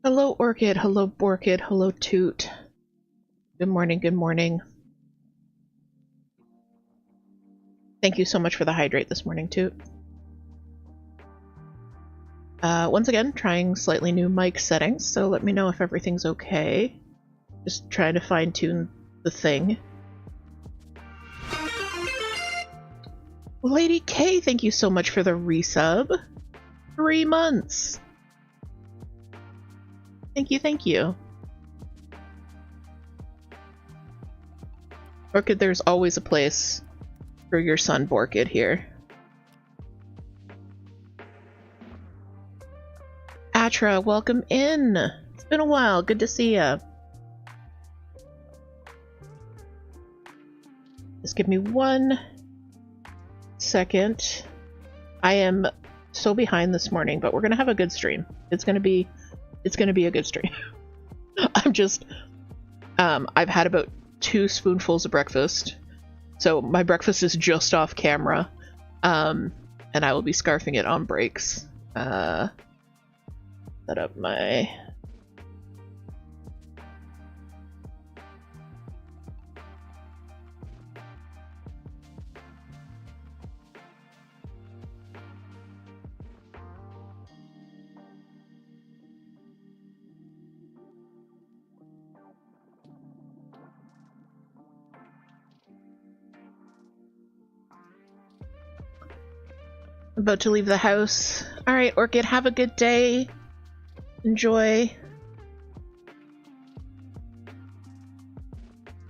Hello Orchid, hello Borkid, hello Toot. Good morning, good morning. Thank you so much for the hydrate this morning, Toot. Once again, trying slightly new mic settings, so let me know if everything's okay. Just trying to fine-tune the thing. Lady K, thank you so much for the resub. 3 months! Thank you, thank you. Orchid, there's always a place for your son Borkid here. Atra, welcome in! It's been a while, good to see ya. Just give me 1 second. I am so behind this morning, but we're gonna have a good stream. It's gonna be a good stream. I'm just, I've had about 2 spoonfuls of breakfast, so my breakfast is just off camera, and I will be scarfing it on breaks. Set up my... About to leave the house. Alright, Orchid, have a good day. Enjoy.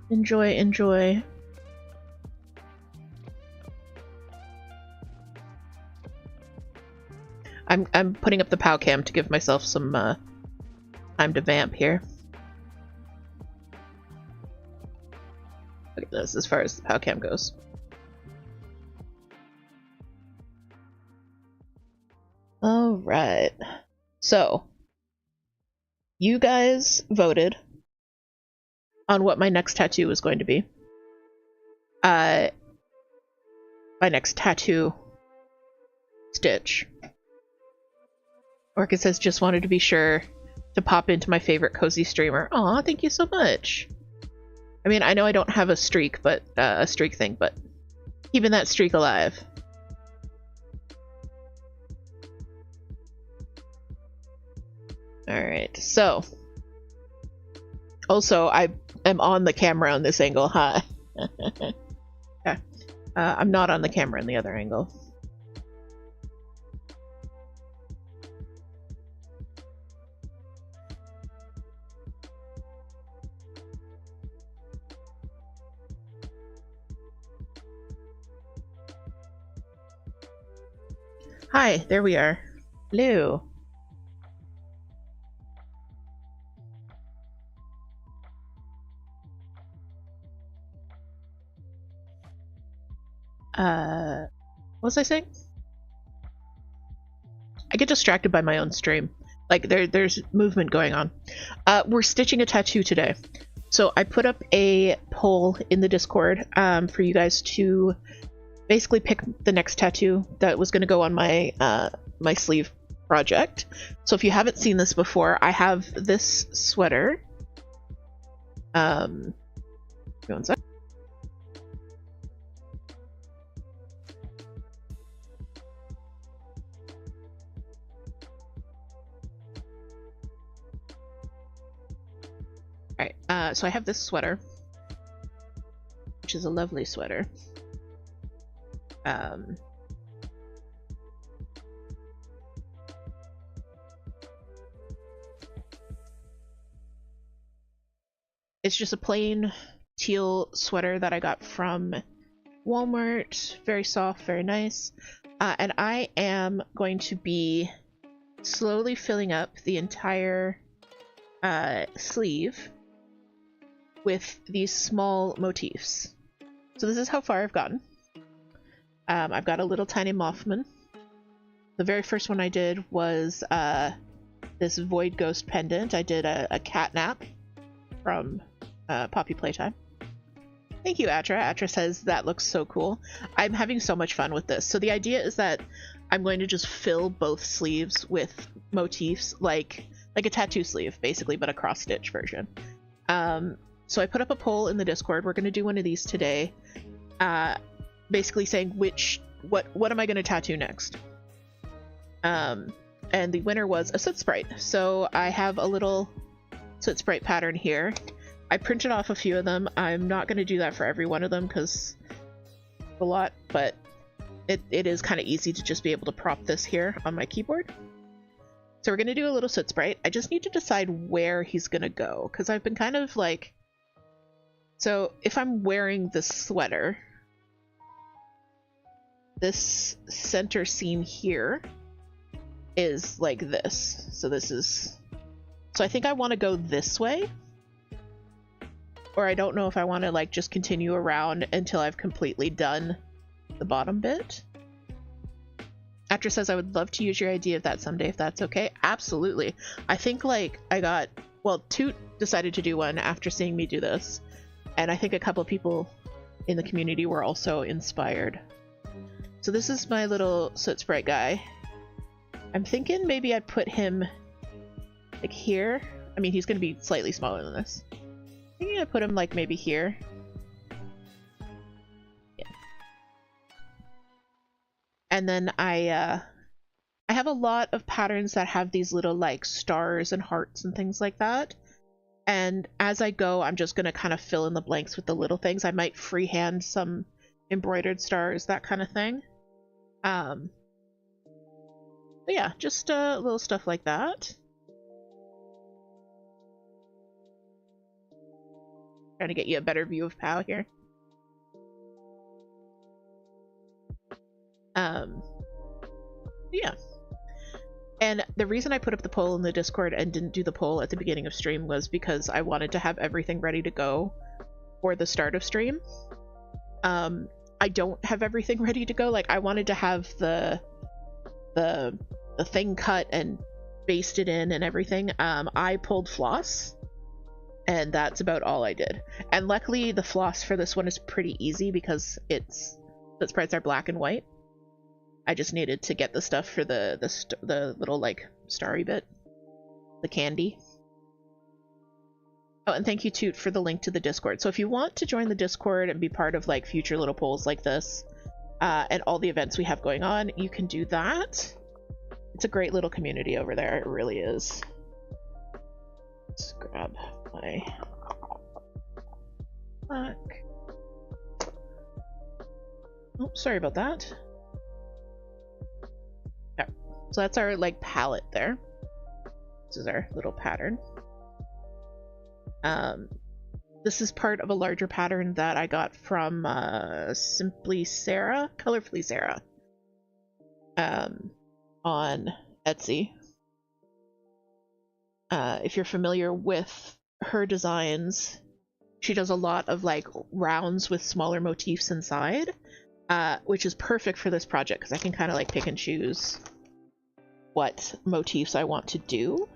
Enjoy, enjoy. I'm putting up the POW cam to give myself some time to vamp here. Look at this as far as the POW cam goes. Alright, so you guys voted on what my next tattoo was going to be. My next tattoo stitch. Orchid says, just wanted to be sure to pop into my favorite cozy streamer. Aw, thank you so much. I mean, I know I don't have a streak, but a streak thing, but keeping that streak alive. Alright, so also I am on the camera on this angle, huh? Okay. I'm not on the camera in the other angle. Hi, there we are. Hello. What was I saying? I get distracted by my own stream. Like, there's movement going on. We're stitching a tattoo today. So I put up a poll in the Discord for you guys to basically pick the next tattoo that was going to go on my my sleeve project. So if you haven't seen this before, I have this sweater. One sec. Alright, so I have this sweater, which is a lovely sweater. It's just a plain teal sweater that I got from Walmart. Very soft, very nice. And I am going to be slowly filling up the entire sleeve with these small motifs. So this is how far I've gotten. I've got a little tiny Mothman. The very first one I did was this Void Ghost pendant. I did a catnap from Poppy Playtime. Thank you, Atra. Atra says that looks so cool. I'm having so much fun with this. So the idea is that I'm going to just fill both sleeves with motifs like like a tattoo sleeve, basically, but a cross-stitch version. So I put up a poll in the Discord. We're going to do one of these today, basically saying what am I going to tattoo next? And the winner was a soot sprite. So I have a little soot sprite pattern here. I printed off a few of them. I'm not going to do that for every one of them because it's a lot, but it is kind of easy to just be able to prop this here on my keyboard. So we're going to do a little soot sprite. I just need to decide where he's going to go because I've been kind of like... So if I'm wearing this sweater, this center seam here is like this. So this is... So I think I want to go this way. Or I don't know if I want to like just continue around until I've completely done the bottom bit. Actor says, I would love to use your idea of that someday if that's okay. Absolutely. I think like well, Toot decided to do one after seeing me do this. And I think a couple of people in the community were also inspired. So this is my little soot sprite guy. I'm thinking maybe I'd put him like here. I mean, he's going to be slightly smaller than this. I think I'd put him like maybe here. Yeah. And then I have a lot of patterns that have these little like stars and hearts and things like that. And as I go, I'm just going to kind of fill in the blanks with the little things. I might freehand some embroidered stars, that kind of thing. But yeah, just little stuff like that. Trying to get you a better view of Pow here. Yeah. And the reason I put up the poll in the Discord and didn't do the poll at the beginning of stream was because I wanted to have everything ready to go for the start of stream. I don't have everything ready to go. Like, I wanted to have the thing cut and basted in and everything. I pulled floss, and that's about all I did. And luckily, the floss for this one is pretty easy because the sprites are black and white. I just needed to get the stuff for the little like starry bit, the candy. Oh, and thank you Toot for the link to the Discord. So if you want to join the Discord and be part of like future little polls like this, and all the events we have going on, you can do that. It's a great little community over there. It really is. Let's grab my black. Oh, sorry about that. Okay. So that's our like palette there. This is our little pattern. This is part of a larger pattern that I got from Simply Sarah, Colorfully Sarah, on Etsy. If you're familiar with her designs, she does a lot of like rounds with smaller motifs inside, which is perfect for this project because I can kind of like pick and choose what motifs I want to do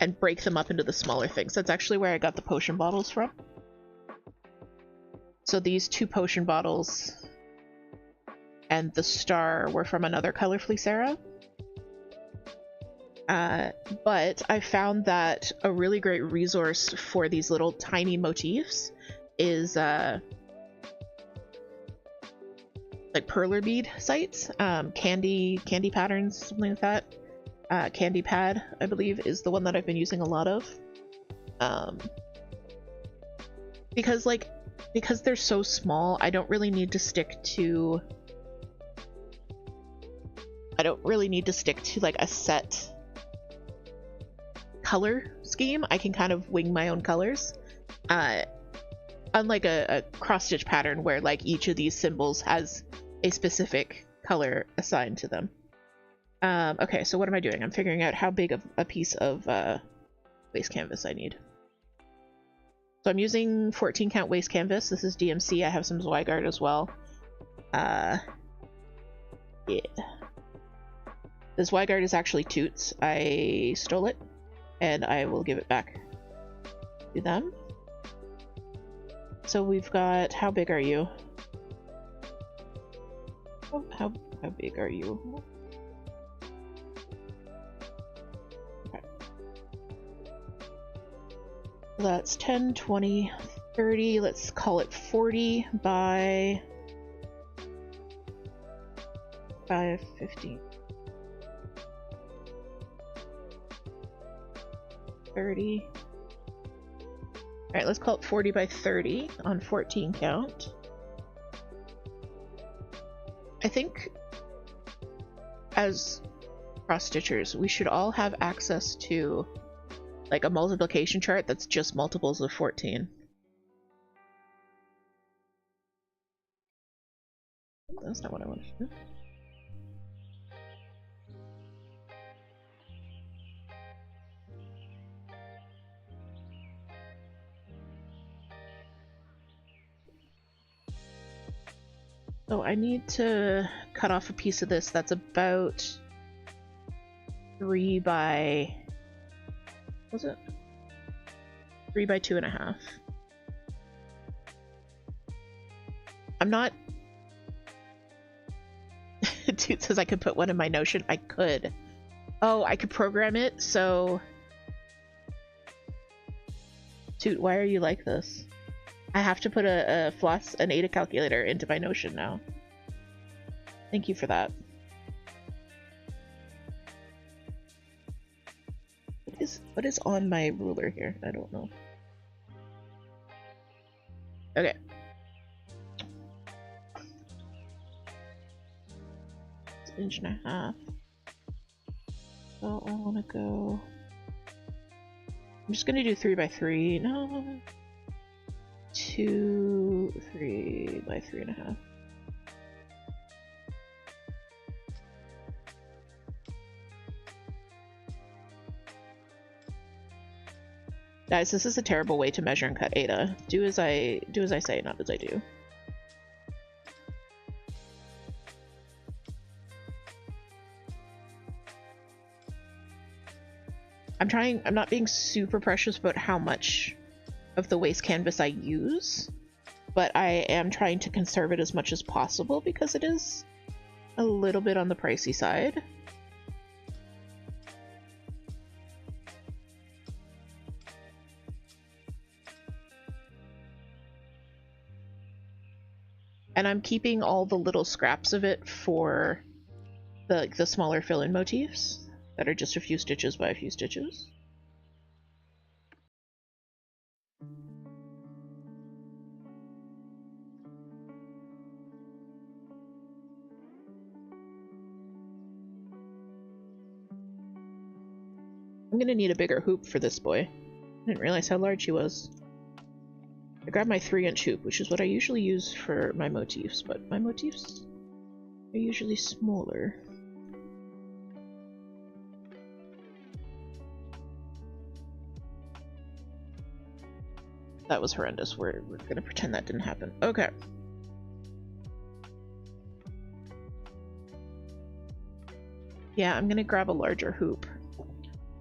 and break them up into the smaller things. That's actually where I got the potion bottles from. So these 2 potion bottles and the star were from another Colorfully Sarah. But I found that a really great resource for these little tiny motifs is like perler bead sites, candy patterns, something like that. Candy Pad, I believe, is the one that I've been using a lot of. Because they're so small, I don't really need to stick to like a set color scheme. I can kind of wing my own colors. Unlike a cross-stitch pattern where like each of these symbols has a specific color assigned to them. Okay, so what am I doing? I'm figuring out how big of a piece of waste canvas I need. So I'm using 14 count waste canvas. This is DMC. I have some Zweigart as well. Yeah. The Zweigart is actually Toot's. I stole it, and I will give it back to them. So we've got, how big are you? Oh, how big are you? Okay. That's 10, 20, 30. Let's call it 40 by 15. 30. Alright, let's call it 40 by 30 on 14 count. I think as cross stitchers, we should all have access to like a multiplication chart that's just multiples of 14. That's not what I wanted to do. So I need to cut off a piece of this that's about 3 by... was it? 3 by 2.5. I'm not... Toot says I could put one in my Notion. I could. Oh, I could program it, so... Toot, why are you like this? I have to put an ADA calculator into my Notion now. Thank you for that. What is on my ruler here? I don't know. Okay. It's an inch and a half. So I want to go... I'm just going to do 3 by 3. No. 2, 3 by 3.5. Guys, this is a terrible way to measure and cut Ada. Do as I say, not as I do. I'm not being super precious about how much of the waste canvas I use, but I am trying to conserve it as much as possible because it is a little bit on the pricey side. And I'm keeping all the little scraps of it for the smaller fill-in motifs that are just a few stitches by a few stitches. I'm gonna need a bigger hoop for this boy. I didn't realize how large he was. I grabbed my 3-inch hoop, which is what I usually use for my motifs, but my motifs are usually smaller. That was horrendous. We're gonna pretend that didn't happen. Okay. Yeah, I'm gonna grab a larger hoop.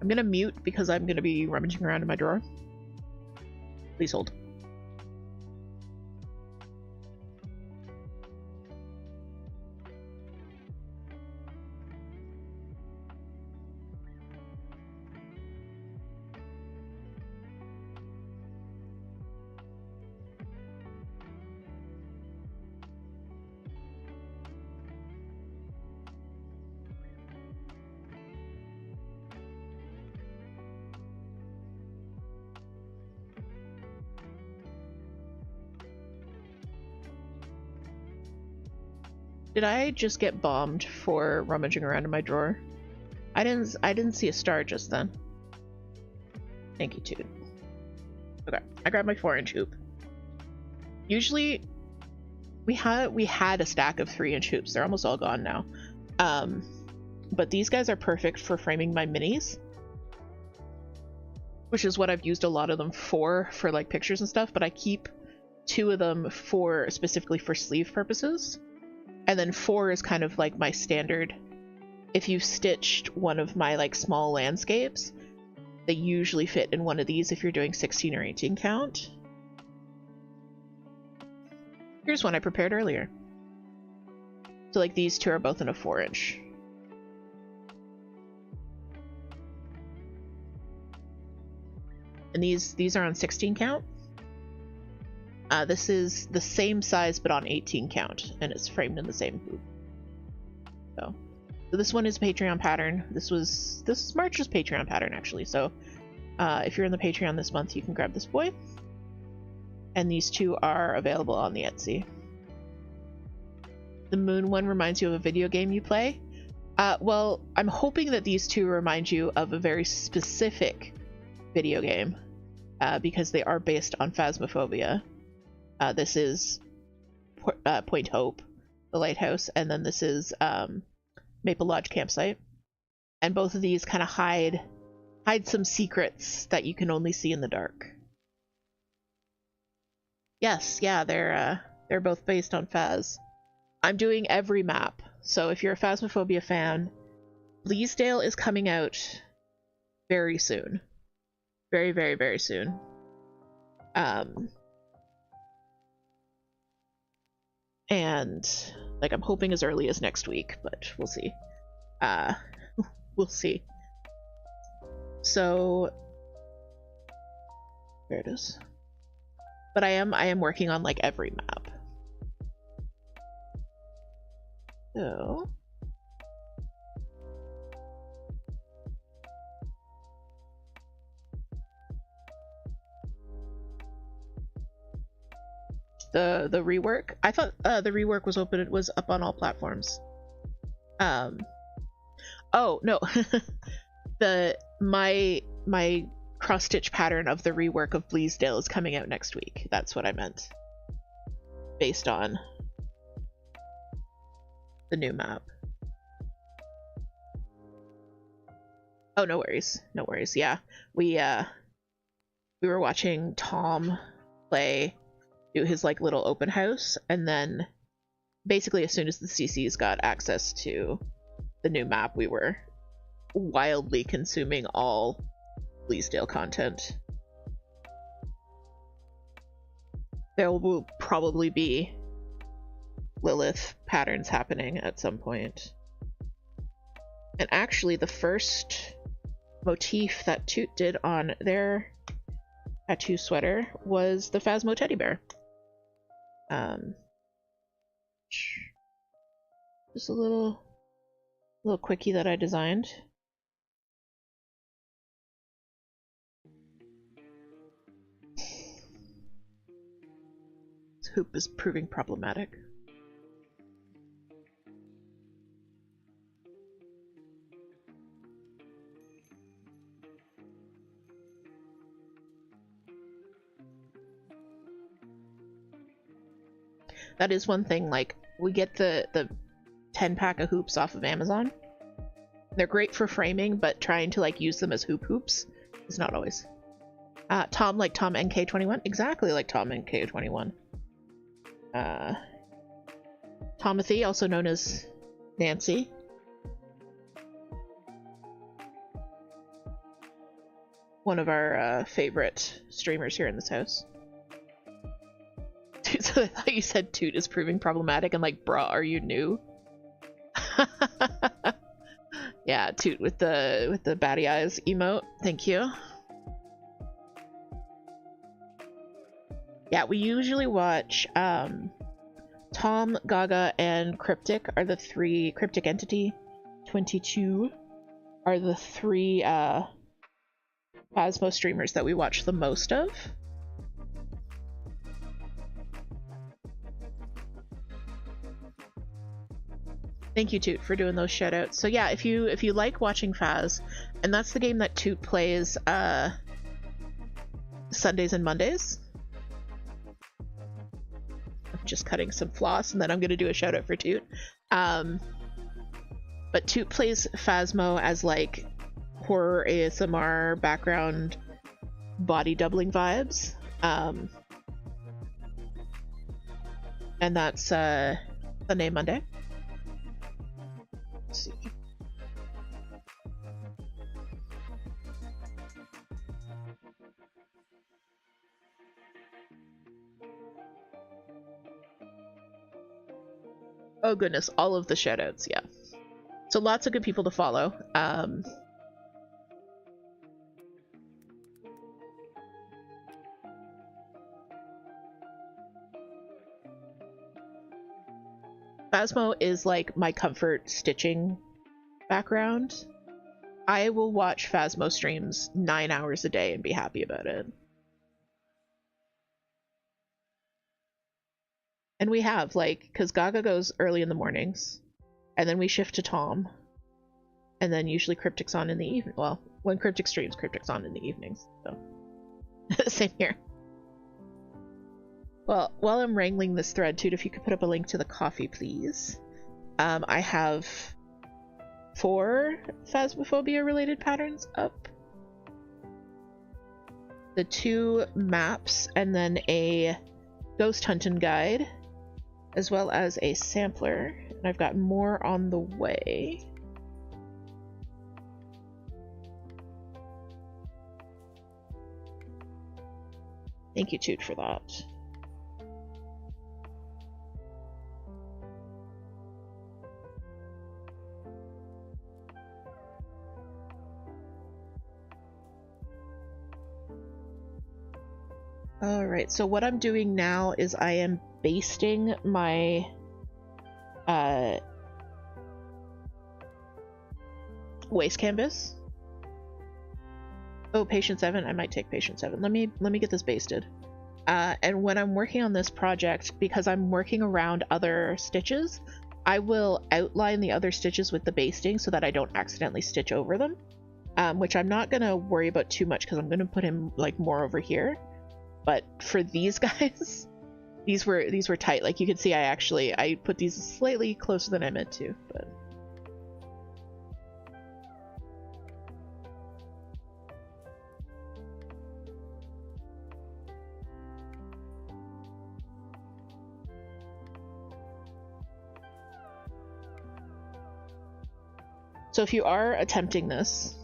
I'm gonna mute because I'm gonna be rummaging around in my drawer. Please hold. Did I just get bombed for rummaging around in my drawer? I didn't see a star just then. Thank you, Toot. Okay, I grabbed my 4-inch hoop. Usually, we had a stack of 3-inch hoops. They're almost all gone now. But these guys are perfect for framing my minis, which is what I've used a lot of them for like pictures and stuff. But I keep 2 of them specifically for sleeve purposes. And then 4 is kind of like my standard. If you've stitched one of my like small landscapes, they usually fit in one of these if you're doing 16 or 18 count. Here's one I prepared earlier. So like these 2 are both in a 4-inch. and these are on 16 count. This is the same size but on 18 count, and it's framed in the same hoop. So this one is Patreon pattern. This is March's Patreon pattern actually. So if you're in the Patreon this month, you can grab this boy. And these two are available on the Etsy. The moon one reminds you of a video game you play. Well, I'm hoping that these two remind you of a very specific video game, because they are based on Phasmophobia. This is Point Hope, the lighthouse, and then this is Maple Lodge Campsite. And both of these kind of hide some secrets that you can only see in the dark. Yes, yeah, they're both based on Phas. I'm doing every map, so if you're a Phasmophobia fan, Bleasdale is coming out very soon. Very, very, very soon. And like I'm hoping as early as next week, but we'll see. We'll see. So there it is. But I am working on like every map. So the rework. I thought the rework was open. It was up on all platforms. Oh no, my cross stitch pattern of the rework of Bleasdale is coming out next week. That's what I meant. Based on the new map. Oh, no worries. No worries. Yeah. We were watching Tom do his like little open house, and then basically as soon as the CCs got access to the new map, we were wildly consuming all Bleasdale content. There will probably be Lilith patterns happening at some point. And actually the first motif that Toot did on their tattoo sweater was the Phasmo teddy bear. Just a little quickie that I designed. This hoop is proving problematic. That is one thing, like, we get the 10-pack of hoops off of Amazon. They're great for framing, but trying to, like, use them as hoops is not always. Tom, like Tom NK21? Exactly like Tom NK21. Tomothy, also known as Nancy. One of our favorite streamers here in this house. So I thought you said Toot is proving problematic, and like, bruh, are you new? Yeah, Toot with the batty eyes emote. Thank you. Yeah, we usually watch Tom, Gaga, and Cryptic are the three. Cryptic Entity 22 are the three Phasmo streamers that we watch the most of. Thank you, Toot, for doing those shoutouts. So yeah, if you like watching Phas, and that's the game that Toot plays Sundays and Mondays. I'm just cutting some floss, and then I'm gonna do a shout out for Toot. But Toot plays Phasmo as like horror ASMR background body doubling vibes. And that's Sunday, Monday. See. Oh goodness, all of the shoutouts, yeah. So lots of good people to follow. Phasmo is like my comfort stitching background. I will watch Phasmo streams 9 hours a day and be happy about it. And we have, like, because Gaga goes early in the mornings, and then we shift to Tom, and then usually Cryptic's on in the evening. Well, when Cryptic streams, Cryptic's on in the evenings, so. Same here. Well, while I'm wrangling this thread, Toot, if you could put up a link to the coffee, please. I have 4 Phasmophobia-related patterns up. The 2 maps, and then a ghost hunting guide, as well as a sampler. And I've got more on the way. Thank you, Toot, for that. Alright, so what I'm doing now is I am basting my waste canvas. Oh, patient 7. I might take patient 7. Let me get this basted. And when I'm working on this project, because I'm working around other stitches, I will outline the other stitches with the basting so that I don't accidentally stitch over them. Which I'm not gonna worry about too much because I'm gonna put in like more over here. But for these guys, these were tight. Like you can see, I put these slightly closer than I meant to, but. So if you are attempting this,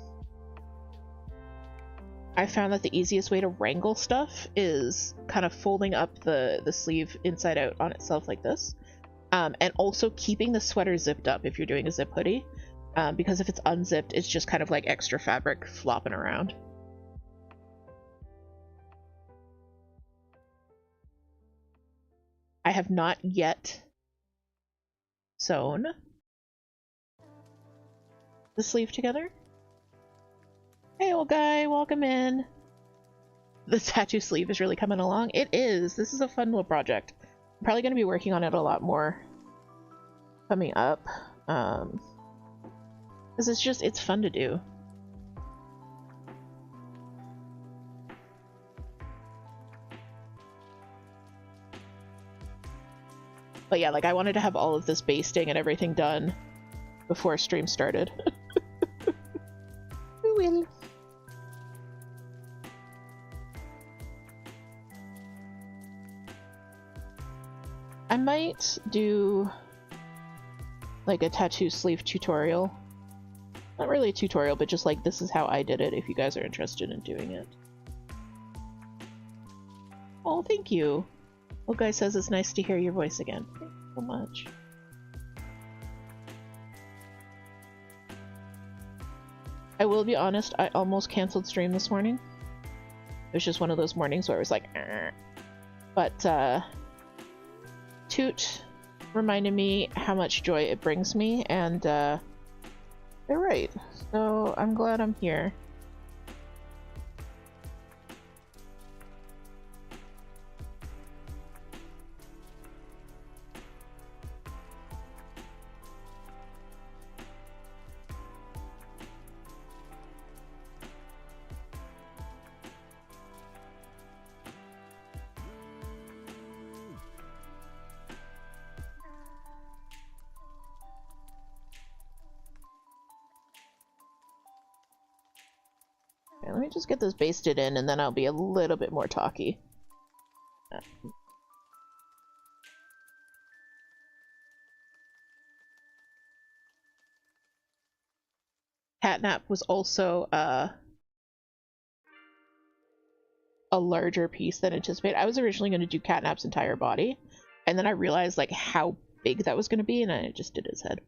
I found that the easiest way to wrangle stuff is kind of folding up the sleeve inside out on itself like this. And also keeping the sweater zipped up if you're doing a zip hoodie. Because if it's unzipped, it's just kind of like extra fabric flopping around. I have not yet sewn the sleeve together. Hey old guy, welcome in. The tattoo sleeve is really coming along. It is. This is a fun little project. I'm probably going to be working on it a lot more coming up. Because it's fun to do. But yeah, like I wanted to have all of this basting and everything done before stream started. We will. I might do like a tattoo sleeve tutorial. Not really a tutorial, but just like this is how I did it if you guys are interested in doing it. Oh, thank you. Old guy says it's nice to hear your voice again. Thank you so much. I will be honest, I almost canceled stream this morning. It was just one of those mornings where I was like, "Arr." But Toot reminded me how much joy it brings me, and they're right. So I'm glad I'm here. Okay, let me just get this basted in, and then I'll be a little bit more talky. Catnap was also a larger piece than anticipated. I was originally going to do Catnap's entire body, and then I realized like how big that was going to be, and I just did his head.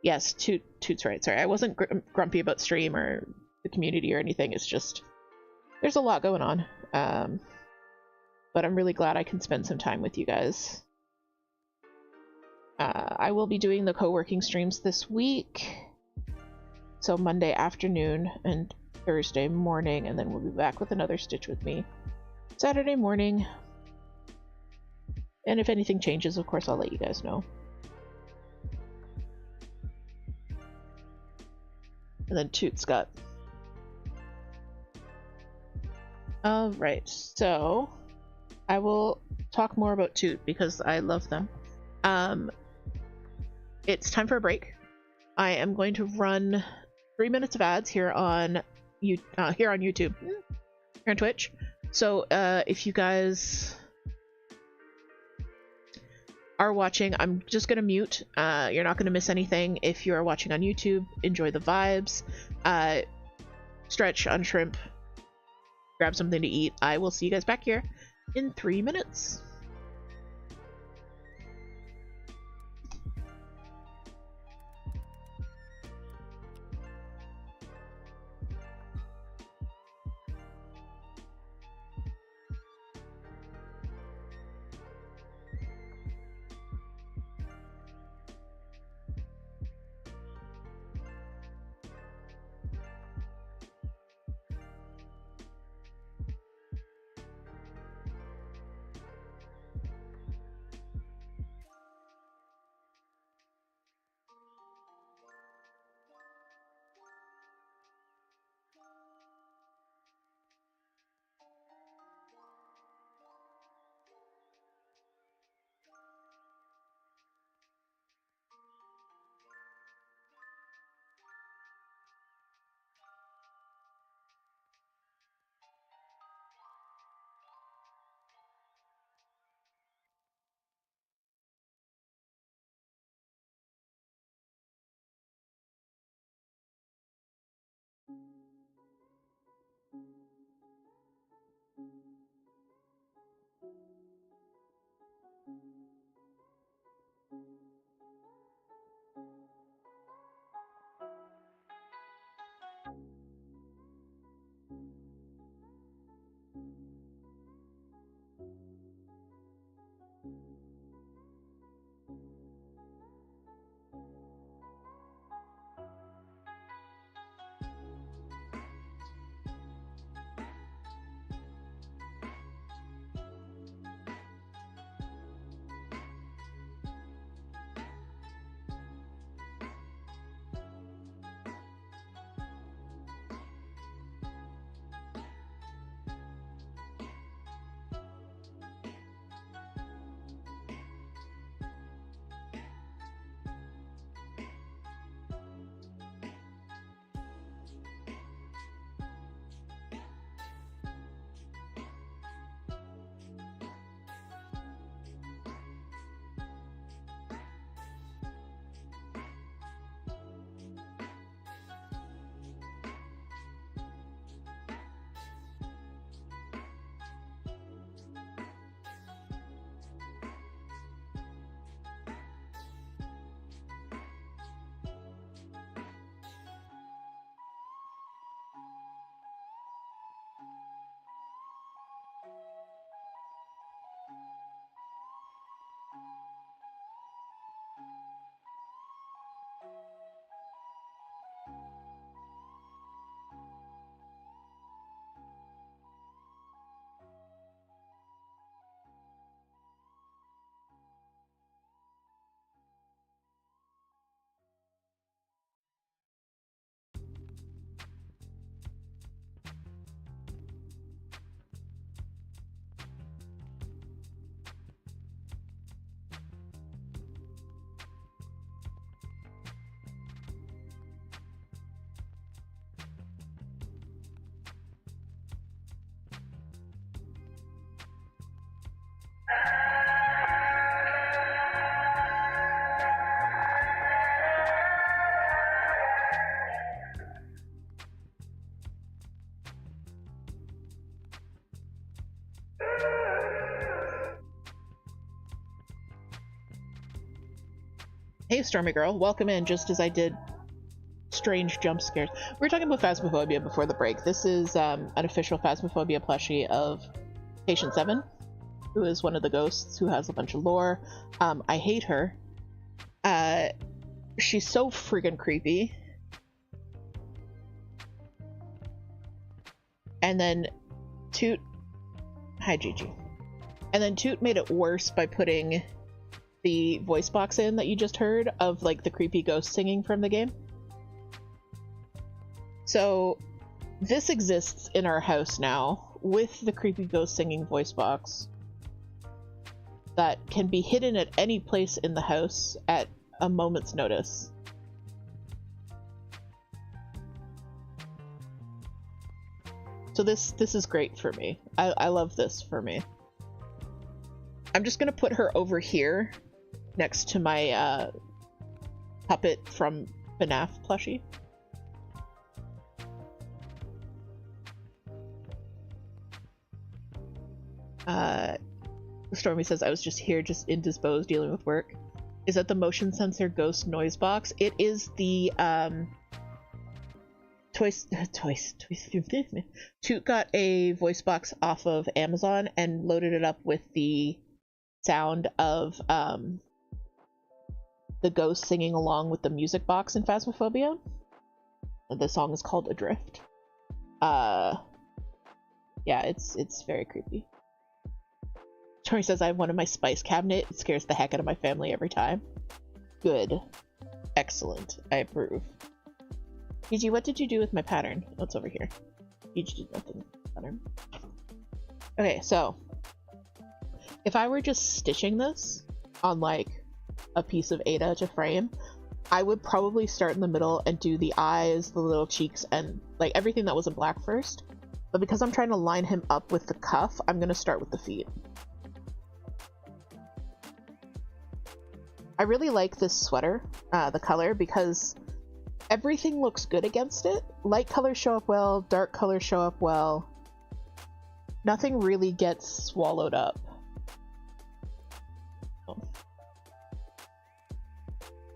Yes, Toot's right. Sorry, I wasn't grumpy about stream or the community or anything. It's just there's a lot going on. but I'm really glad I can spend some time with you guys. I will be doing the co-working streams this week, so Monday afternoon and Thursday morning, and then we'll be back with another Stitch with Me Saturday morning. And if anything changes, of course, I'll let you guys know. And then Toot's got... Alright, so I will talk more about Toot because I love them. It's time for a break. I am going to run 3 minutes of ads here on YouTube, here on Twitch. So if you guys are watching, I'm just gonna mute. You're not gonna miss anything. If you are watching on YouTube, enjoy the vibes. Stretch, unshrimp, grab something to eat. I will see you guys back here in 3 minutes. Hey, Stormy Girl, welcome in, just as I did strange jump scares. We were talking about Phasmophobia before the break. This is an official Phasmophobia plushie of Patient 7. who is one of the ghosts who has a bunch of lore. I hate her. She's so friggin' creepy. And then Toot... Hi, Gigi. And then Toot made it worse by putting the voice box in that you just heard of, like, the creepy ghost singing from the game. So, this exists in our house now, with the creepy ghost singing voice box that can be hidden at any place in the house at a moment's notice. So this is great for me. I love this for me. I'm just gonna put her over here next to my puppet from FNAF plushie. Stormy says, I was just here, just indisposed, dealing with work. Is that the motion sensor ghost noise box? It is the Toot got a voice box off of Amazon and loaded it up with the sound of the ghost singing along with the music box in Phasmophobia. The song is called Adrift. Yeah, it's very creepy. Tori says, I have one in my spice cabinet. It scares the heck out of my family every time. Good. Excellent. I approve. Gigi, what did you do with my pattern? Oh, it's over here. Gigi did nothing with the pattern. Okay, so if I were just stitching this on like a piece of Ada to frame, I would probably start in the middle and do the eyes, the little cheeks, and like everything that wasn't black first. But because I'm trying to line him up with the cuff, I'm going to start with the feet. I really like this sweater, the color, because everything looks good against it. Light colors show up well, dark colors show up well. Nothing really gets swallowed up. Oh.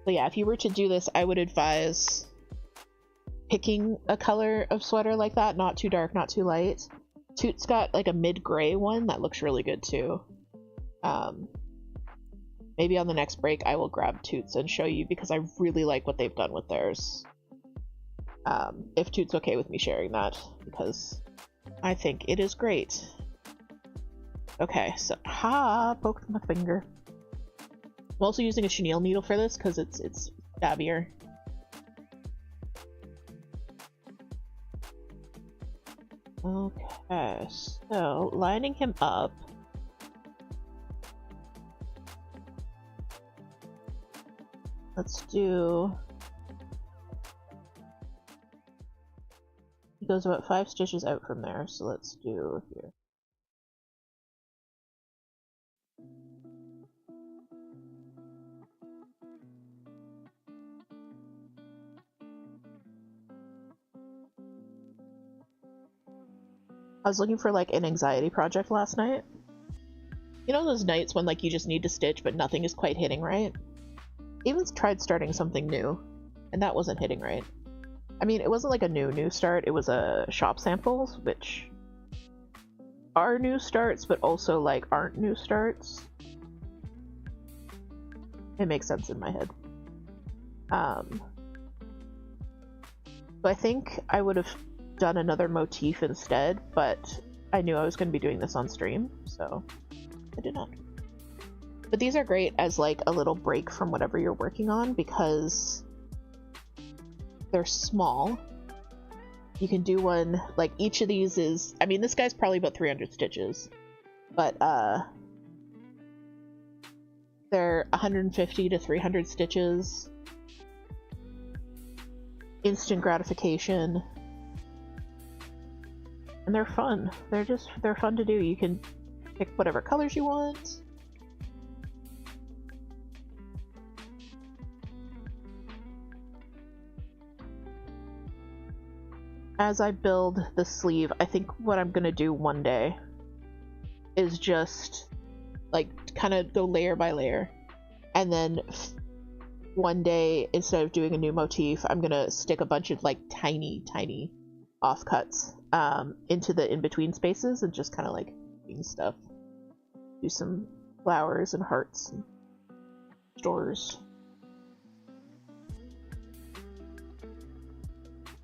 So yeah, if you were to do this, I would advise picking a color of sweater like that, not too dark, not too light. Toot's got like a mid-gray one that looks really good too. Maybe on the next break I will grab Toot's and show you, because I really like what they've done with theirs. If Toot's okay with me sharing that, because I think it is great. Okay, so poked my finger. I'm also using a chenille needle for this because it's stabbier. Okay, so lining him up. Let's do... He goes about 5 stitches out from there, so let's do here. I was looking for like an anxiety project last night. You know those nights when like you just need to stitch but nothing is quite hitting right? Even tried starting something new, and that wasn't hitting right. I mean, it wasn't like a new start, it was a shop samples, which are new starts, but also like aren't new starts. It makes sense in my head. So I think I would have done another motif instead, but I knew I was going to be doing this on stream, so I did not. But these are great as like a little break from whatever you're working on, because they're small. You can do one, like each of these is, I mean this guy's probably about 300 stitches, but they're 150 to 300 stitches. Instant gratification. And they're fun. They're fun to do. You can pick whatever colors you want. As I build the sleeve, I think what I'm gonna do one day is just like kind of go layer by layer, and then one day, instead of doing a new motif, I'm gonna stick a bunch of like tiny offcuts into the in-between spaces and just kind of like doing stuff. Do some flowers and hearts and stores.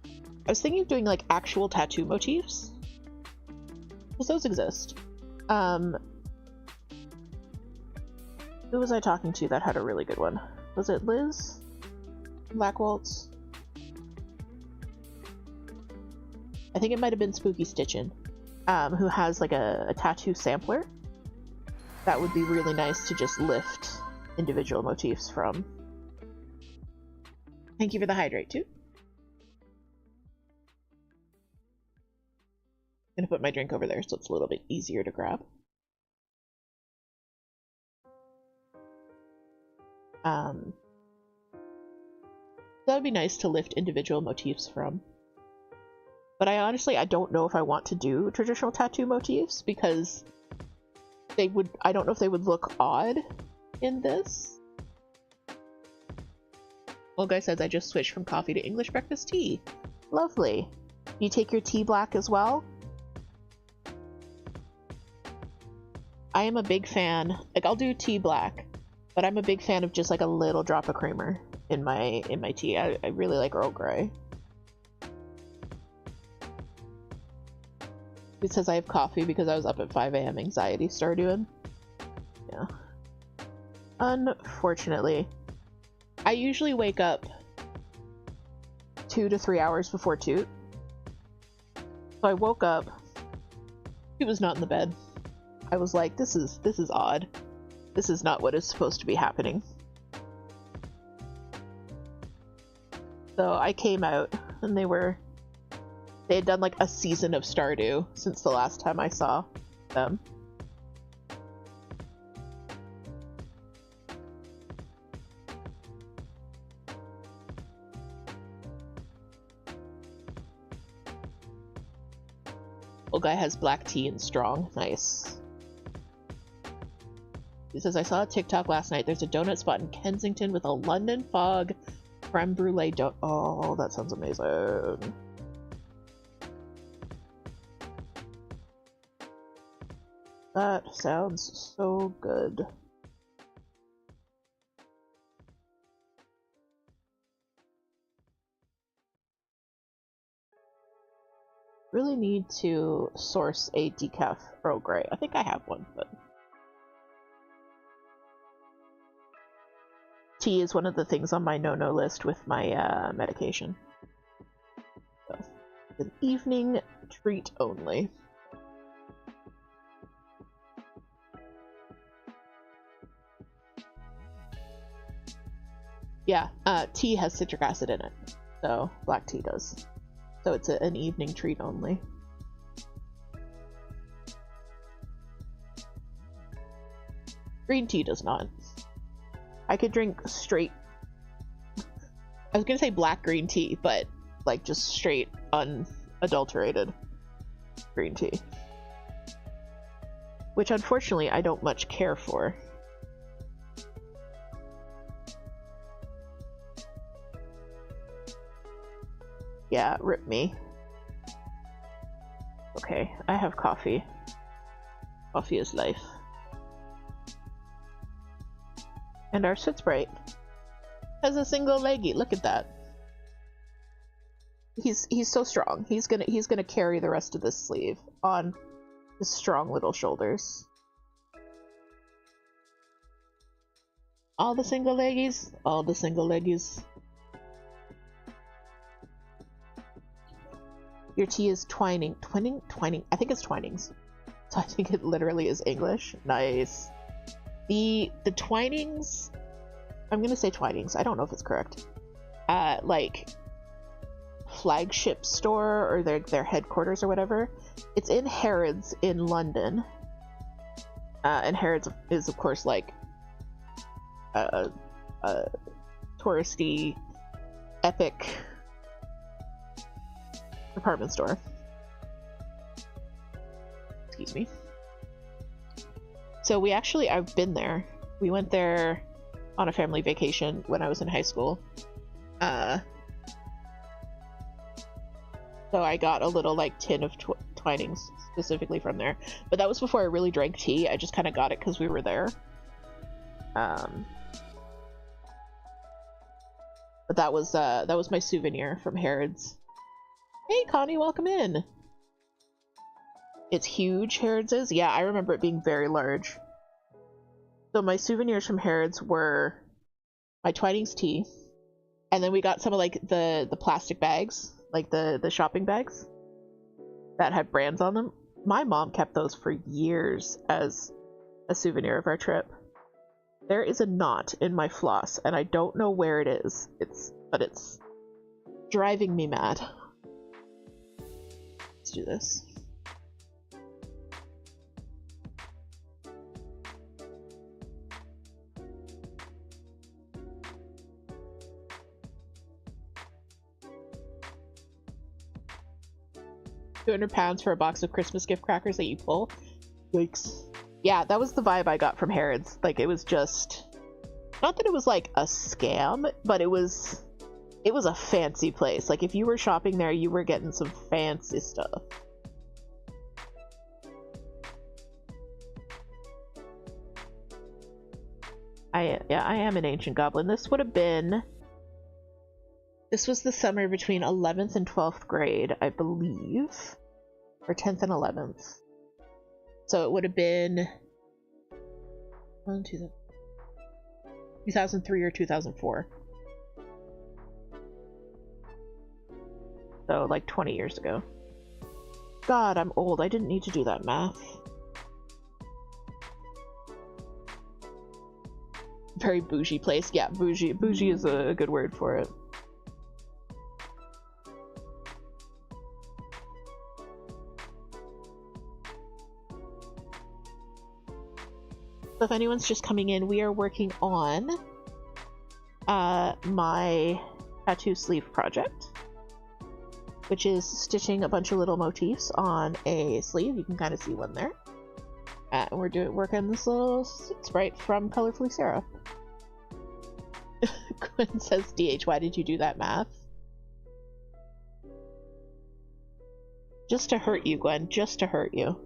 I was thinking of doing like actual tattoo motifs, because those exist. Who was I talking to that had a really good one? Was it Liz? Black Waltz? I think it might have been Spooky Stitchin', who has like a tattoo sampler. That would be really nice to just lift individual motifs from. Thank you for the hydrate, too. I'm gonna put my drink over there so it's a little bit easier to grab. That would be nice to lift individual motifs from. But I don't know if I want to do traditional tattoo motifs because I don't know if they would look odd in this. Well, guy says I just switched from coffee to English breakfast tea. Lovely. You take your tea black as well? I am a big fan, like I'll do tea black, but I'm a big fan of just like a little drop of creamer in my tea. I really like Earl Grey. It says I have coffee because I was up at 5 a.m. Anxiety started doing. Yeah. Unfortunately. I usually wake up 2 to 3 hours before Toot. So I woke up. He was not in the bed. I was like, this is odd. This is not what is supposed to be happening. So I came out and they had done like a season of Stardew since the last time I saw them. Old guy has black tea and strong. Nice. He says, I saw a TikTok last night. There's a donut spot in Kensington with a London fog creme brulee donut. Oh, that sounds amazing. That sounds so good. Really need to source a decaf Earl Grey. I think I have one, but tea is one of the things on my no-no list with my medication. So, an evening treat only. Yeah, tea has citric acid in it, so black tea does. So it's an evening treat only. Green tea does not. I could drink straight... I was gonna say black green tea, but like just straight, unadulterated green tea. Which unfortunately I don't much care for. Yeah, rip me. Okay, I have coffee. Coffee is life. And our Sitsprite has a single leggy. Look at that. He's so strong. He's gonna carry the rest of this sleeve on his strong little shoulders. All the single leggies. All the single leggies. Your tea is twining. Twining? I think it's Twinings. So I think it literally is English. Nice. The Twinings, I'm gonna say Twinings. I don't know if it's correct. Like flagship store or their headquarters or whatever. It's in Harrods in London. And Harrods is of course like a touristy, epic department store. Excuse me. So I've been there. We went there on a family vacation when I was in high school. So I got a little like tin of twinings specifically from there. But that was before I really drank tea. I just kind of got it because we were there. But that was my souvenir from Harrods. Hey Connie, welcome in. It's huge, Harrods is? Yeah, I remember it being very large. So my souvenirs from Harrods were my Twinings tea, and then we got some of like the plastic bags, like the shopping bags that had brands on them. My mom kept those for years as a souvenir of our trip. There is a knot in my floss, and I don't know where it is. But it's driving me mad. Let's do this. £200 for a box of Christmas gift crackers that you pull. Yikes. Yeah, that was the vibe I got from Harrods. Like, it was just, not that it was like a scam, but it was a fancy place. Like, if you were shopping there, you were getting some fancy stuff. I am an ancient goblin. This was the summer between 11th and 12th grade, I believe. Or 10th and 11th. So it would have been 2003 or 2004. So like 20 years ago. God, I'm old. I didn't need to do that math. Very bougie place. Yeah, bougie. Bougie is a good word for it. So if anyone's just coming in, we are working on my tattoo sleeve project, which is stitching a bunch of little motifs on a sleeve. You can kind of see one there. And we're working this little sprite from Colorfully Sarah. Gwen says, DH, why did you do that math? Just to hurt you, Gwen. Just to hurt you.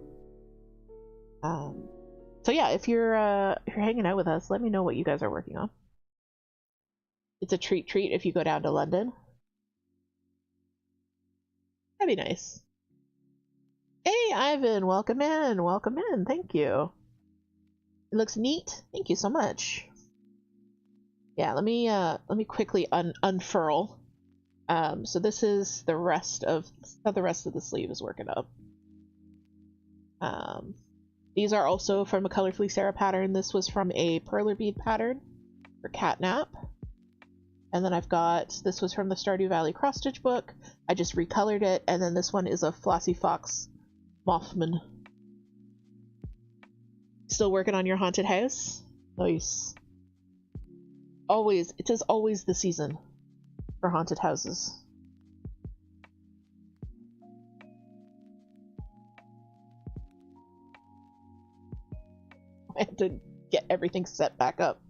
So yeah, if you're hanging out with us, let me know what you guys are working on. It's a treat if you go down to London. That'd be nice. Hey Ivan, welcome in, thank you. It looks neat, thank you so much. Yeah, let me quickly unfurl. So this is the rest of how the rest of the sleeve is working up. These are also from a Colorfully Sarah pattern. This was from a perler bead pattern for Catnap. And then I've got, this was from the Stardew Valley cross stitch book. I just recolored it. And then this one is a Flossy Fox Mothman. Still working on your haunted house? Nice. Always, it is always the season for haunted houses. I had to get everything set back up.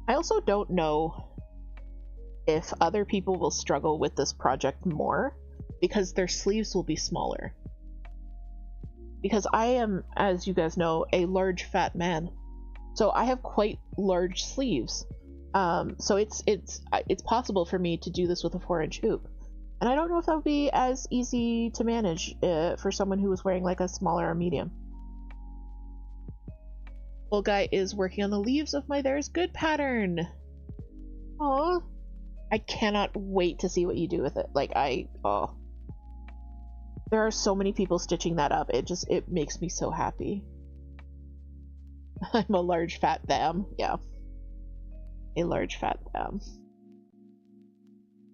I also don't know if other people will struggle with this project more because their sleeves will be smaller. Because I am, as you guys know, a large fat man. So I have quite large sleeves. So it's possible for me to do this with a 4-inch hoop. And I don't know if that would be as easy to manage for someone who was wearing like a smaller or medium. Old guy is working on the leaves of my There's Good pattern. Aww. I cannot wait to see what you do with it. Like, oh. There are so many people stitching that up. It makes me so happy. I'm a large fat damn. Yeah. A large fat damn.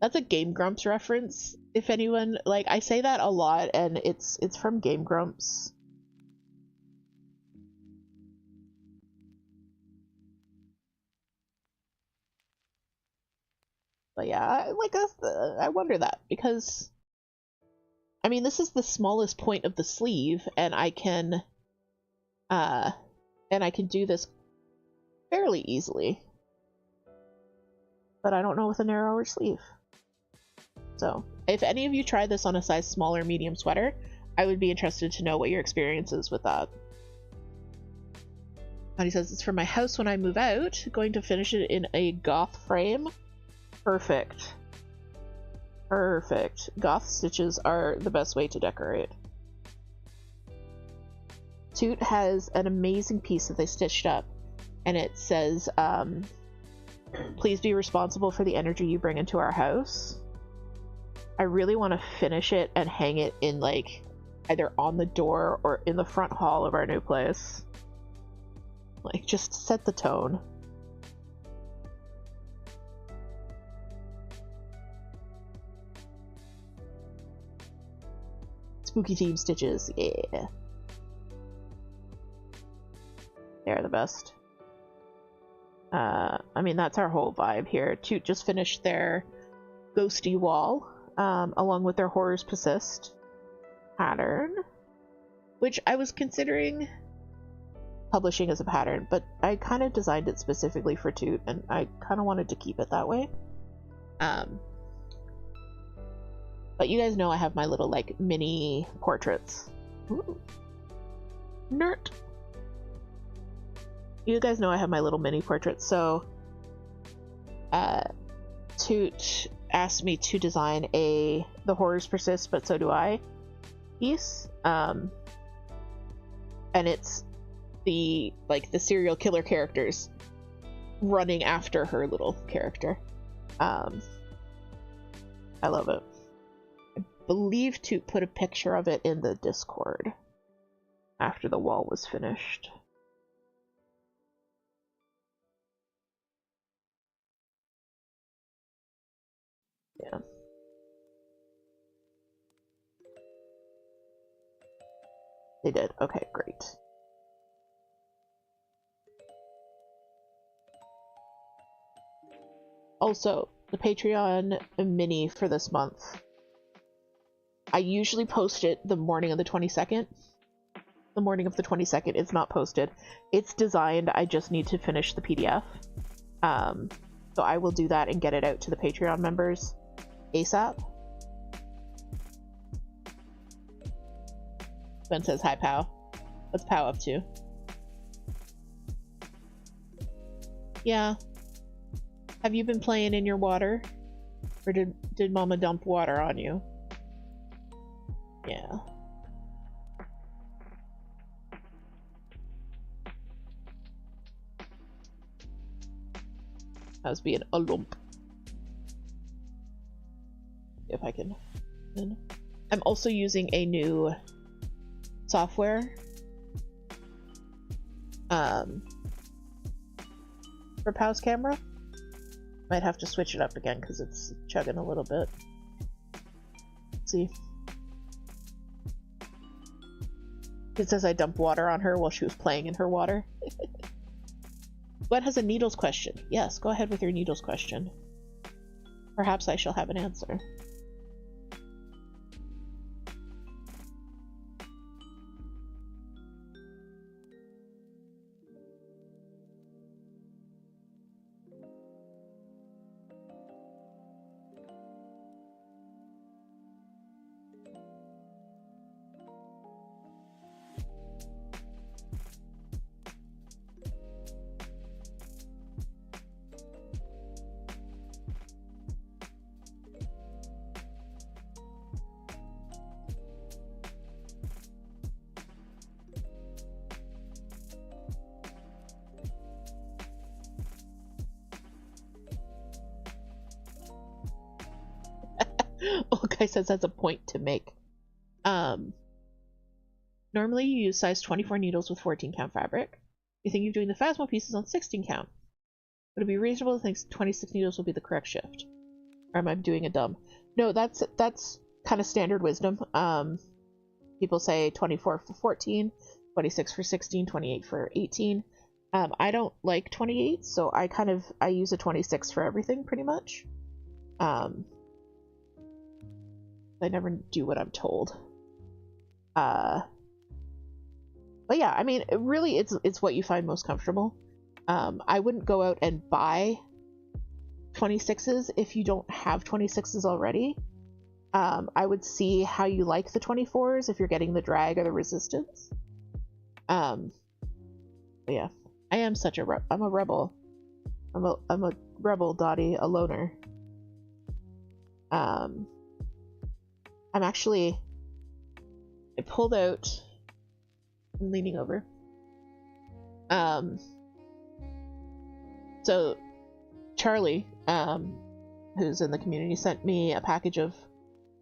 That's a Game Grumps reference. If anyone, like, I say that a lot, and it's from Game Grumps. But yeah, I wonder that, because, I mean, this is the smallest point of the sleeve, and I can do this fairly easily. but I don't know with a narrower sleeve. So if any of you try this on a size small or medium sweater, I would be interested to know what your experience is with that. And he says, it's for my house when I move out. Going to finish it in a goth frame. Perfect. Perfect. Goth stitches are the best way to decorate. Toot has an amazing piece that they stitched up, and it says, please be responsible for the energy you bring into our house. I really want to finish it and hang it in, like, either on the door or in the front hall of our new place. Like, just set the tone. Spooky Team stitches, yeah. They're the best. I mean, that's our whole vibe here. Toot just finished their ghosty wall, along with their Horrors Persist pattern, which I was considering publishing as a pattern, but I kind of designed it specifically for Toot, and I kind of wanted to keep it that way. But you guys know I have my little, like, mini portraits. Ooh. Nerd. You guys know I have my little mini portraits, so Toot asked me to design the Horrors Persist, but so do I piece. And it's the serial killer characters running after her little character. I love it. I believe Toot put a picture of it in the Discord after the wall was finished. Yeah. They did. Okay, great. Also, the Patreon mini for this month. I usually post it the morning of the 22nd. The morning of the 22nd, it's not posted. It's designed, I just need to finish the PDF. So I will do that and get it out to the Patreon members ASAP. Ben says, hi, Pow. What's Pow up to? Yeah. Have you been playing in your water? Or did Mama dump water on you? Yeah. I was being a lump. If I can. I'm also using a new software for Pow's camera. Might have to switch it up again because it's chugging a little bit. Let's see. It says I dumped water on her while she was playing in her water. Gwen has a needles question. Yes, go ahead with your needles question. Perhaps I shall have an answer. Old guy says that's a point to make. Normally you use size 24 needles with 14 count fabric. You think you're doing the Phasmo pieces on 16 count. Would it be reasonable to think 26 needles will be the correct shift? Or am I doing a dumb? No, that's kind of standard wisdom. People say 24 for 14, 26 for 16, 28 for 18. I don't like 28, so I use a 26 for everything pretty much. I never do what I'm told. But yeah, I mean, really, it's what you find most comfortable. I wouldn't go out and buy 26s if you don't have 26s already. I would see how you like the 24s if you're getting the drag or the resistance. But yeah, I am such a I'm a rebel. I'm a rebel, Dottie, a loner. I'm actually, I pulled out, I'm leaning over. So Charlie, who's in the community, sent me a package of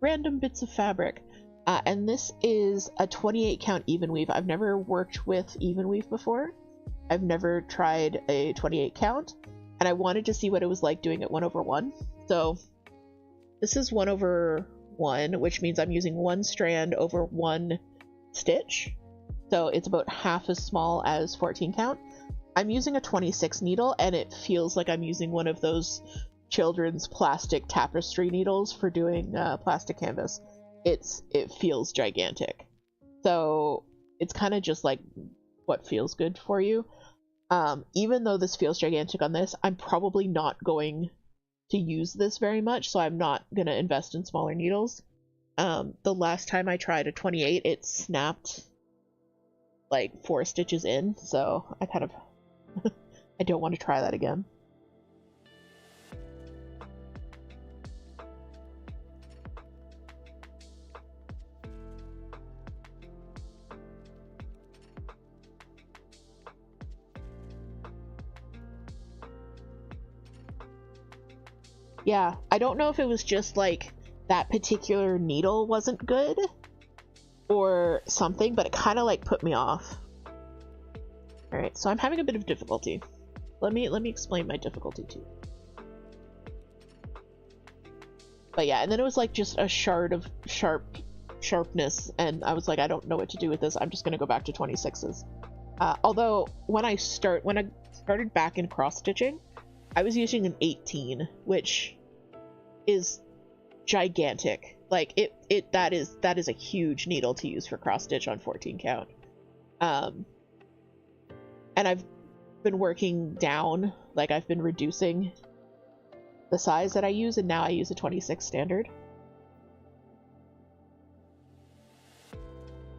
random bits of fabric. And this is a 28 count even weave. I've never worked with even weave before. I've never tried a 28 count, and I wanted to see what it was like doing it 1/1. So this is 1/1, which means I'm using one strand over one stitch. So it's about half as small as 14 count. I'm using a 26 needle, and it feels like I'm using one of those children's plastic tapestry needles for doing plastic canvas. It feels gigantic. So it's kind of just like what feels good for you. Even though this feels gigantic on this, I'm probably not going to use this very much, so I'm not going to invest in smaller needles. The last time I tried a 28, it snapped like 4 stitches in, so I kind of I don't want to try that again. Yeah, I don't know if it was just like that particular needle wasn't good or something, but it kind of like put me off. All right, so I'm having a bit of difficulty. Let me explain my difficulty too. But yeah, and then it was like just a shard of sharpness, and I was like, I don't know what to do with this. I'm just gonna go back to 26s. Although when I started back in cross stitching, I was using an 18, which is gigantic. Like that is a huge needle to use for cross stitch on 14 count. And I've been working down, like I've been reducing the size that I use, and now I use a 26 standard.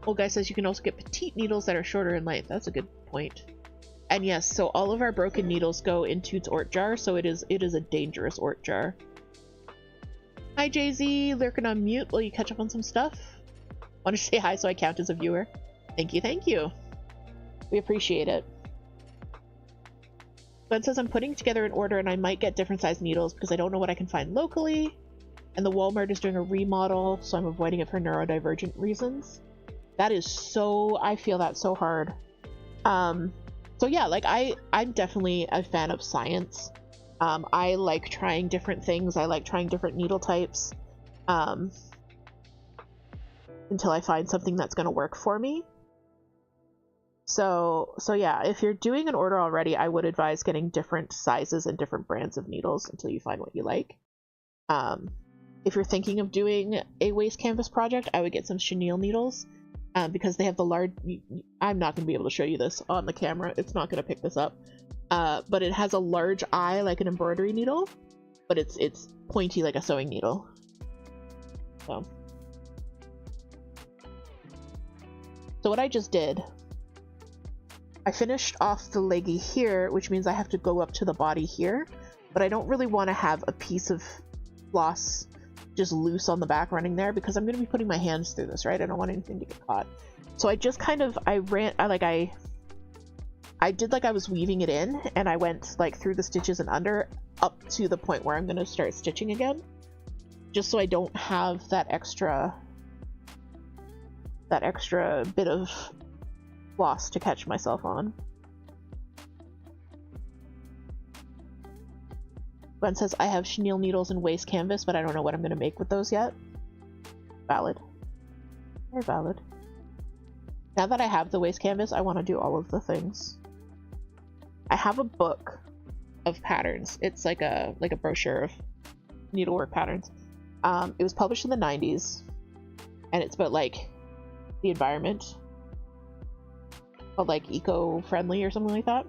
Old Guy says you can also get petite needles that are shorter in length. That's a good point. And yes, so all of our broken needles go in Toot's Ort jar, so it is a dangerous Ort jar. Hi Jay-Z, lurking on mute while you catch up on some stuff. Want to say hi so I count as a viewer? Thank you, thank you. We appreciate it. Gwen says I'm putting together an order and I might get different size needles because I don't know what I can find locally. And the Walmart is doing a remodel, so I'm avoiding it for neurodivergent reasons. That is so, I feel that so hard. So yeah, like I'm definitely a fan of science. I like trying different things. I like trying different needle types until I find something that's going to work for me. So yeah, if you're doing an order already, I would advise getting different sizes and different brands of needles until you find what you like. If you're thinking of doing a waist canvas project, I would get some chenille needles. Because they have the large, I'm not going to be able to show you this on the camera, it's not going to pick this up, but it has a large eye like an embroidery needle, but it's pointy like a sewing needle. So what I just did, I finished off the leggy here, which means I have to go up to the body here, but I don't really want to have a piece of floss just loose on the back running there because I'm going to be putting my hands through this, right? I don't want anything to get caught. So I just kind of, I did like I was weaving it in, and I went like through the stitches and under up to the point where I'm going to start stitching again, just so I don't have that extra bit of floss to catch myself on. Gwen says, I have chenille needles and waist canvas, but I don't know what I'm going to make with those yet. Valid. Very valid. Now that I have the waist canvas, I want to do all of the things. I have a book of patterns. It's like a brochure of needlework patterns. It was published in the 90s, and it's about like the environment, called like eco-friendly or something like that.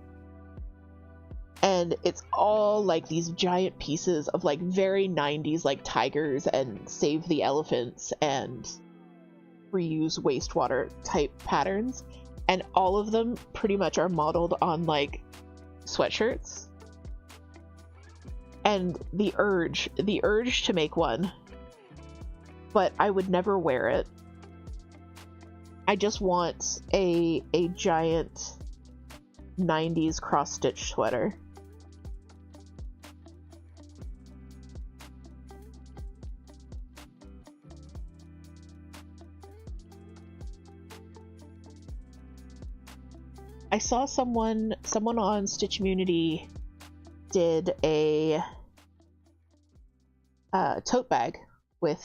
And and it's all like these giant pieces of like very 90s like tigers and save the elephants and reuse wastewater type patterns, and all of them pretty much are modeled on like sweatshirts. And the urge to make one, but I would never wear it. I just want a giant 90s cross-stitch sweater. I saw someone on Stitchmunity did a tote bag with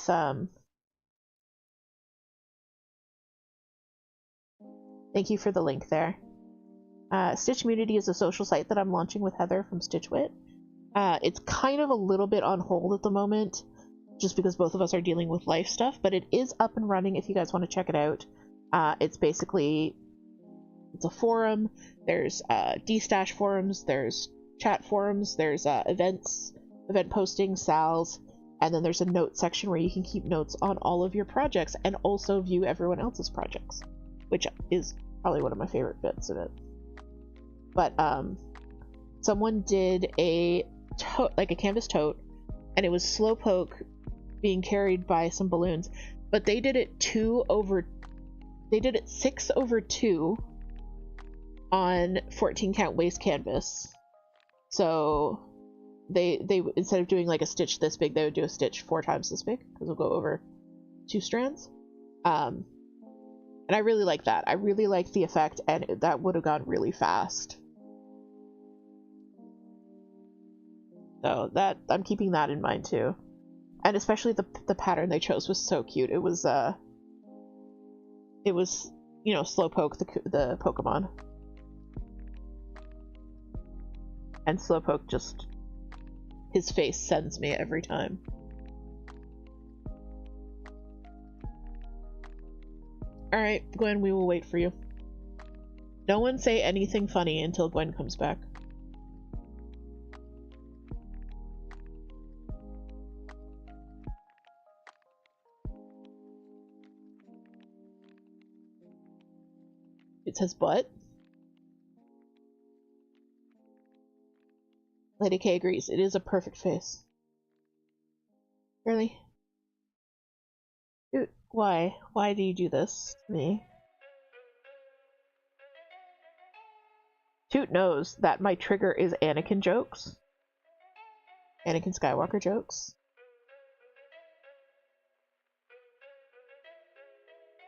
thank you for the link there. Stitchmunity is a social site that I'm launching with Heather from Stitchwit. It's kind of a little bit on hold at the moment, just because both of us are dealing with life stuff, but it is up and running if you guys want to check it out. It's basically, it's a forum. There's D-Stash forums, there's chat forums, there's event postings, sals, and then there's a note section where you can keep notes on all of your projects and also view everyone else's projects, which is probably one of my favorite bits of it. But someone did a tote, like a canvas tote, and it was slowpoke being carried by some balloons, but they did it 6/2 on 14 count waste canvas. So they instead of doing like a stitch this big, they would do a stitch 4 times this big, because it'll go over 2 strands. And I really like that. I really like the effect, and that would have gone really fast. So that, I'm keeping that in mind too. And especially the pattern they chose was so cute. It was you know, Slowpoke, the Pokemon. And Slowpoke just, his face sends me every time. Alright, Gwen, we will wait for you. No one say anything funny until Gwen comes back. It says butt. Lady K agrees. It is a perfect face. Really? Dude, why? Why do you do this to me? Toot knows that my trigger is Anakin jokes. Anakin Skywalker jokes.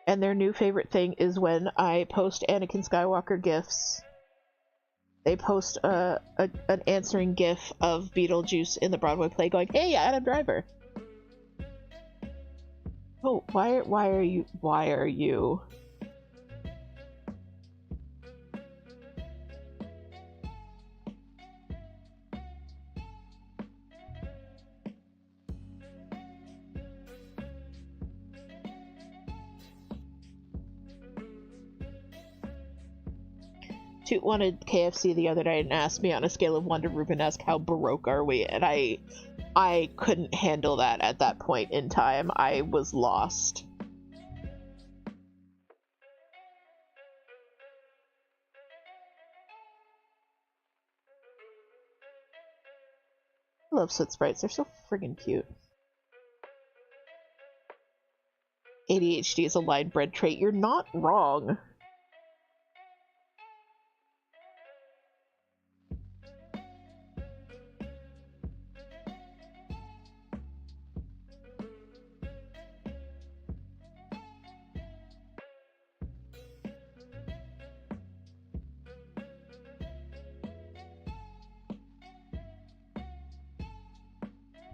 And their new favorite thing is when I post Anakin Skywalker gifs, they post an answering gif of Beetlejuice in the Broadway play going, "Hey, Adam Driver." Oh, why are you? Toot wanted KFC the other night and asked me on a scale of 1 to Rubenesque, how Baroque are we? And I couldn't handle that at that point in time. I was lost. I love soot sprites. They're so friggin' cute. ADHD is a line bred trait. You're not wrong.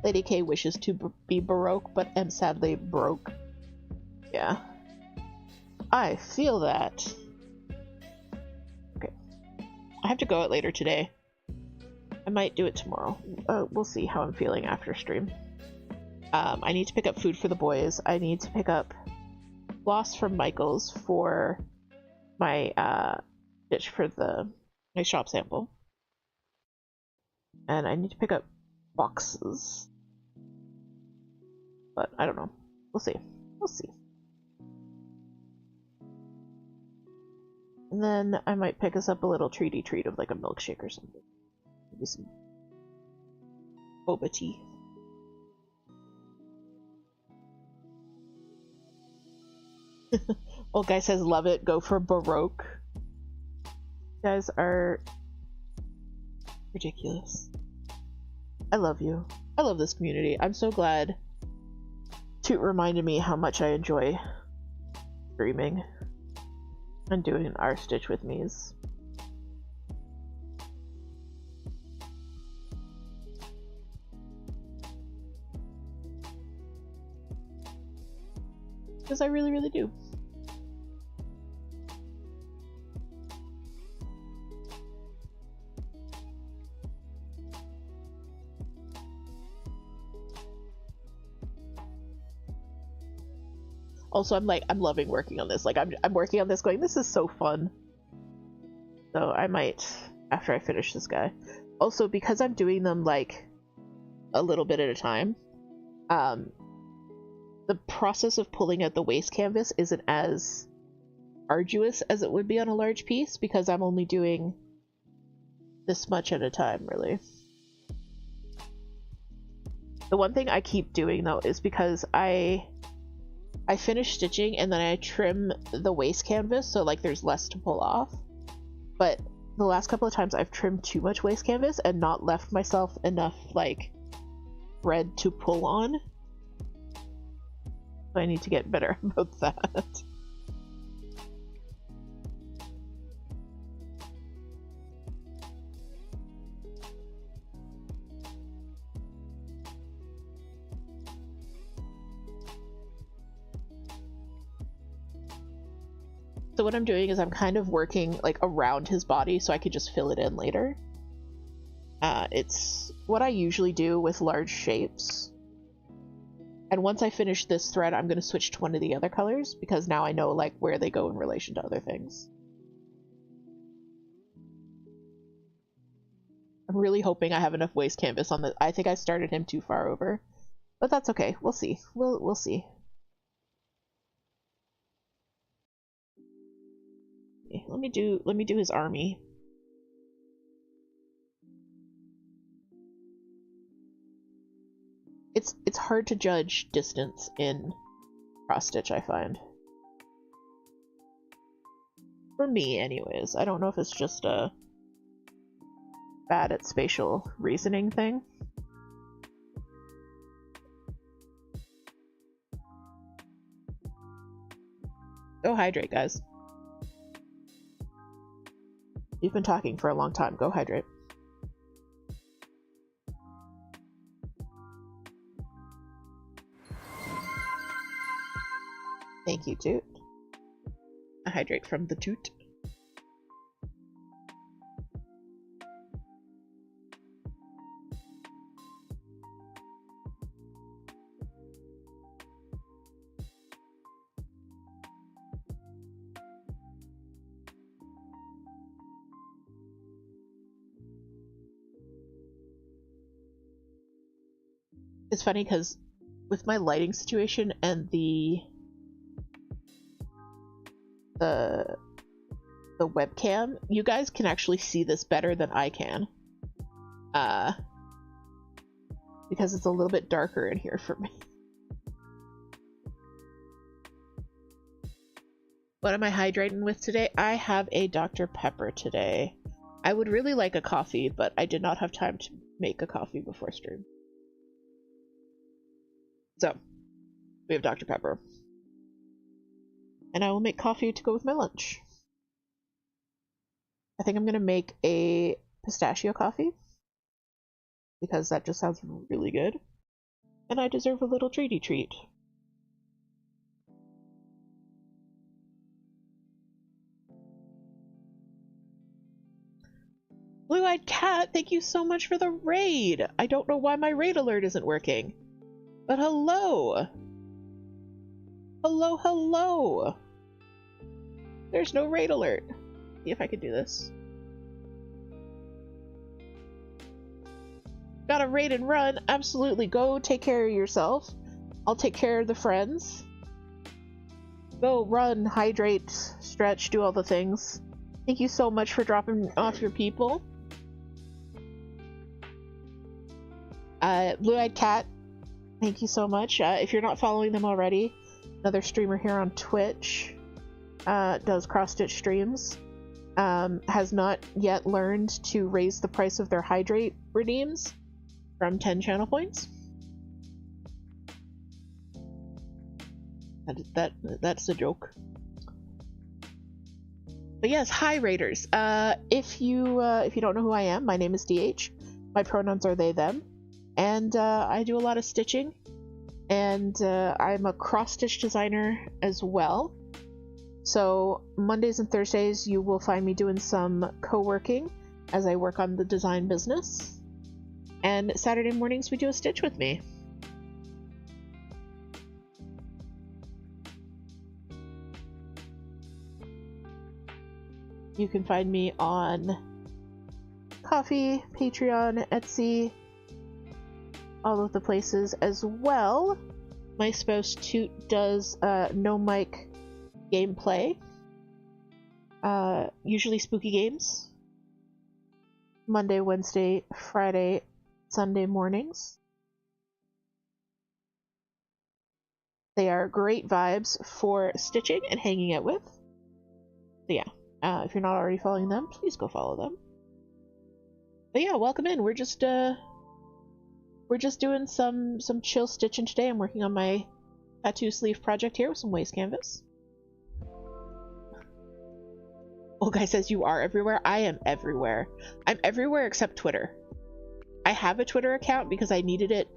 Lady K wishes to be Baroque, but am sadly broke. Yeah. I feel that. Okay. I have to go out later today. I might do it tomorrow. We'll see how I'm feeling after stream. I need to pick up food for the boys. I need to pick up floss from Michael's for my ditch for my shop sample. And I need to pick up boxes. But I don't know. We'll see. We'll see. And then I might pick us up a little treaty treat of like a milkshake or something. Maybe some boba tea. Old guy says love it, go for Baroque. You guys are ridiculous. I love you. I love this community. I'm so glad Toot reminded me how much I enjoy streaming and doing our Stitch with Me's. Because I really, really do. Also, I'm loving working on this. Like, I'm working on this going, this is so fun. So I might, after I finish this guy. Also, because I'm doing them, like, a little bit at a time, the process of pulling out the waste canvas isn't as arduous as it would be on a large piece, because I'm only doing this much at a time, really. The one thing I keep doing, though, is because I finish stitching and then I trim the waste canvas so like there's less to pull off. But the last couple of times I've trimmed too much waste canvas and not left myself enough like thread to pull on. So I need to get better about that. So what I'm doing is I'm kind of working like around his body so I could just fill it in later. It's what I usually do with large shapes. And once I finish this thread, I'm going to switch to one of the other colors because now I know like where they go in relation to other things. I'm really hoping I have enough waste canvas on the. I think I started him too far over, but that's okay. We'll see. We'll see. Let me do his army. It's hard to judge distance in cross stitch, I find. For me, anyways. I don't know if it's just a bad at spatial reasoning thing. Go hydrate, guys. You've been talking for a long time. Go hydrate. Thank you, Toot. I hydrate from the Toot. It's funny because with my lighting situation and the webcam, you guys can actually see this better than I can. Because it's a little bit darker in here for me. What am I hydrating with today? I have a Dr. Pepper today. I would really like a coffee, but I did not have time to make a coffee before stream. So, we have Dr. Pepper. And I will make coffee to go with my lunch. I think I'm going to make a pistachio coffee. Because that just sounds really good. And I deserve a little treaty treat. Blue-eyed cat, thank you so much for the raid! I don't know why my raid alert isn't working. But hello! Hello, hello! There's no raid alert. See if I can do this. Gotta raid and run. Absolutely. Go take care of yourself. I'll take care of the friends. Go run, hydrate, stretch, do all the things. Thank you so much for dropping off your people. Blue-Eyed Cat, thank you so much. If you're not following them already, another streamer here on Twitch, does cross-stitch streams, has not yet learned to raise the price of their hydrate redeems from 10 channel points. That's a joke. But yes, hi Raiders. If you don't know who I am, my name is DH. My pronouns are they, them. And I do a lot of stitching. And I'm a cross-stitch designer as well. So Mondays and Thursdays you will find me doing some co-working as I work on the design business. And Saturday mornings we do a stitch with me. You can find me on Ko-fi, Patreon, Etsy, all of the places as well. My spouse Toot does no mic gameplay, usually spooky games, Monday, Wednesday, Friday, Sunday mornings. They are great vibes for stitching and hanging out with. So yeah. If you're not already following them, please go follow them. But yeah, welcome in. We're just doing some chill stitching today. I'm working on my tattoo sleeve project here with some waste canvas. Old guy says you are everywhere. I am everywhere. I'm everywhere except Twitter. I have a Twitter account because I needed it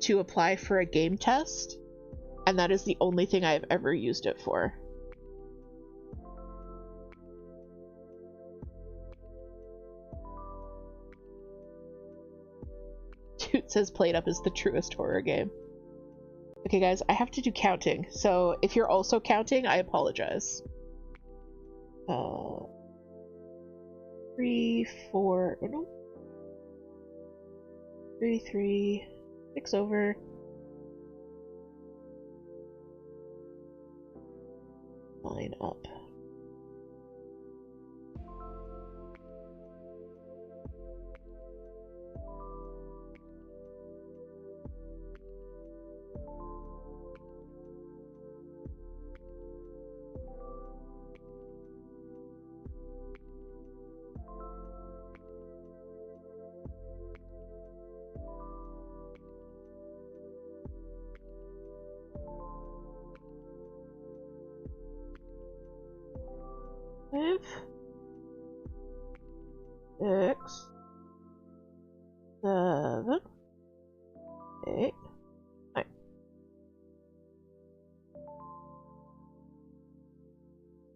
to apply for a game test, and that is the only thing I've ever used it for. Toot says Played Up is the truest horror game. Okay guys, I have to do counting, so if you're also counting, I apologize. 3, 4, oh no. 3, 6 over. 9 up. Six, 7, 8, 9.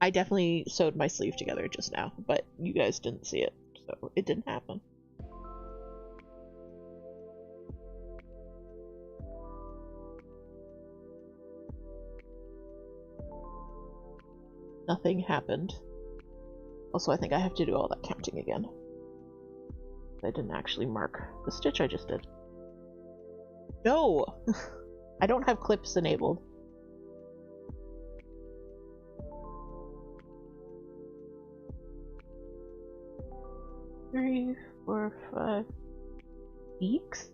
I definitely sewed my sleeve together just now, but you guys didn't see it, so it didn't happen. Nothing happened. Also, I think I have to do all that counting again. I didn't actually mark the stitch I just did. No! I don't have clips enabled. Three, 4, 5 weeks.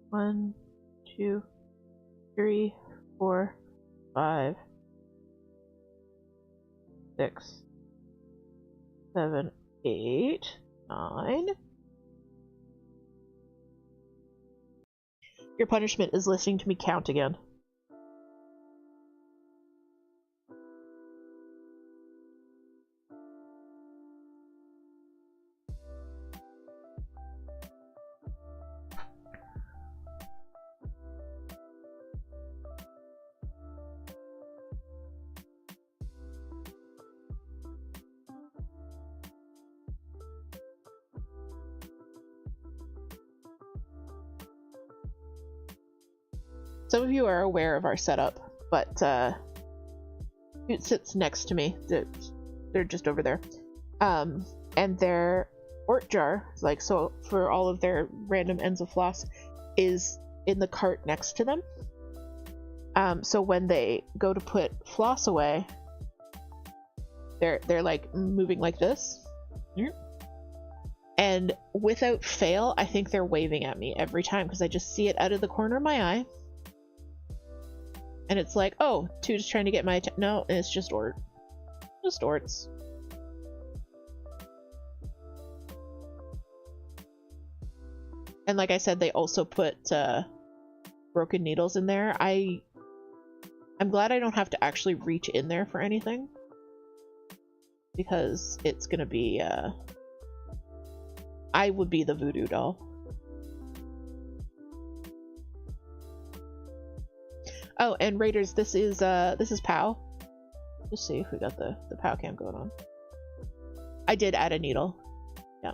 1, 2, 3, 4, 5, 6, 7, 8, 9. Your punishment is listening to me count again. Some of you are aware of our setup, but it sits next to me. They're just over there. And they're ort jar, like so for all of their random ends of floss, is in the cart next to them. So when they go to put floss away, they're like moving like this. Yeah. And without fail, I think they're waving at me every time because I just see it out of the corner of my eye. And it's like, oh, Toot is trying to get my attention. No, it's just Ort. Just Orts. And like I said, they also put broken needles in there. I'm glad I don't have to actually reach in there for anything, because it's gonna be I would be the voodoo doll. Oh, and Raiders, this is POW. Let's see if we got the POW cam going on. I did add a needle. Yeah.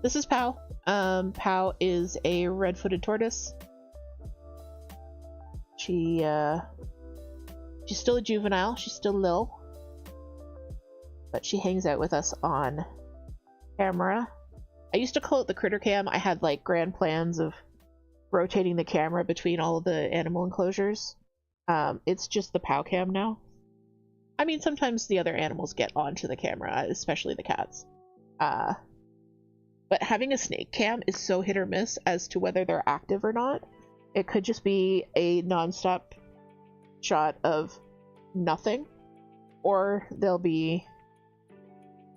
This is POW. POW is a red-footed tortoise. She's still a juvenile. She's still Lil. But she hangs out with us on camera. I used to call it the critter cam. I had like grand plans of rotating the camera between all of the animal enclosures. It's just the POW cam now. I mean, sometimes the other animals get onto the camera, especially the cats. But having a snake cam is so hit or miss as to whether they're active or not. It could just be a non-stop shot of nothing, or they'll be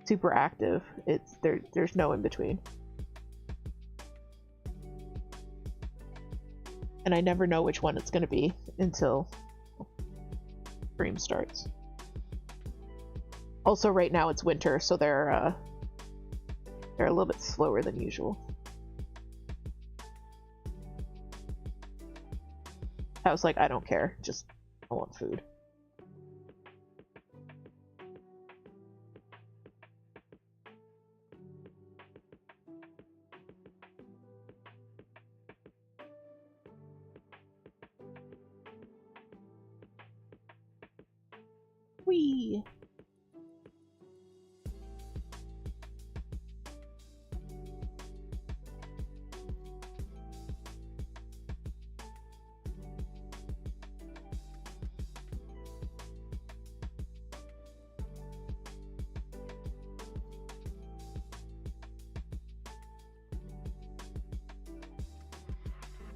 super active. There's no in between. And I never know which one it's going to be until stream starts. Also, right now it's winter, so they're a little bit slower than usual. I was like, I don't care, just I want food. Whee!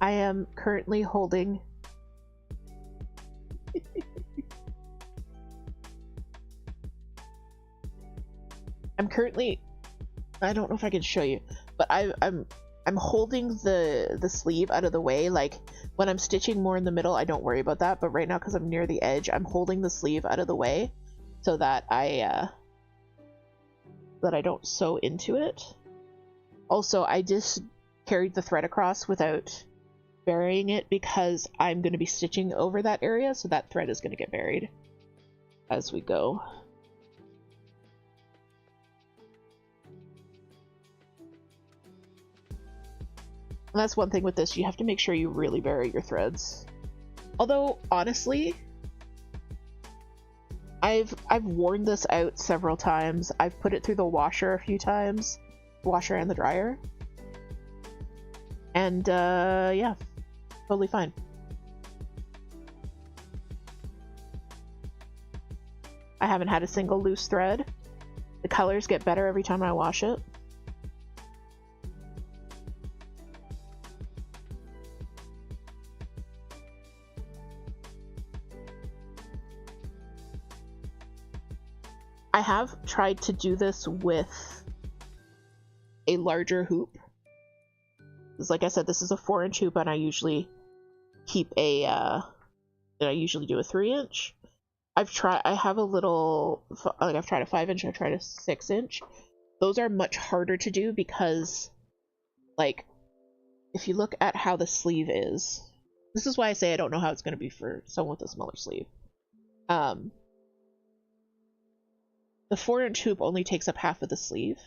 I am currently holding I don't know if I can show you, but I'm holding the sleeve out of the way. Like when I'm stitching more in the middle, I don't worry about that, but right now because I'm near the edge, I'm holding the sleeve out of the way so that I don't sew into it. Also, I just carried the thread across without burying it because I'm going to be stitching over that area, so that thread is going to get buried as we go. And that's one thing with this, you have to make sure you really bury your threads. Although, honestly, I've worn this out several times. I've put it through the washer a few times, washer and the dryer. And yeah, totally fine. I haven't had a single loose thread. The colors get better every time I wash it. I have tried to do this with a larger hoop. Because like I said, this is a 4-inch hoop, and I usually keep I usually do a 3-inch. I have a little, like I've tried a 5-inch, I've tried a 6-inch. Those are much harder to do because, like, if you look at how the sleeve is, this is why I say I don't know how it's going to be for someone with a smaller sleeve. The 4-inch hoop only takes up half of the sleeve,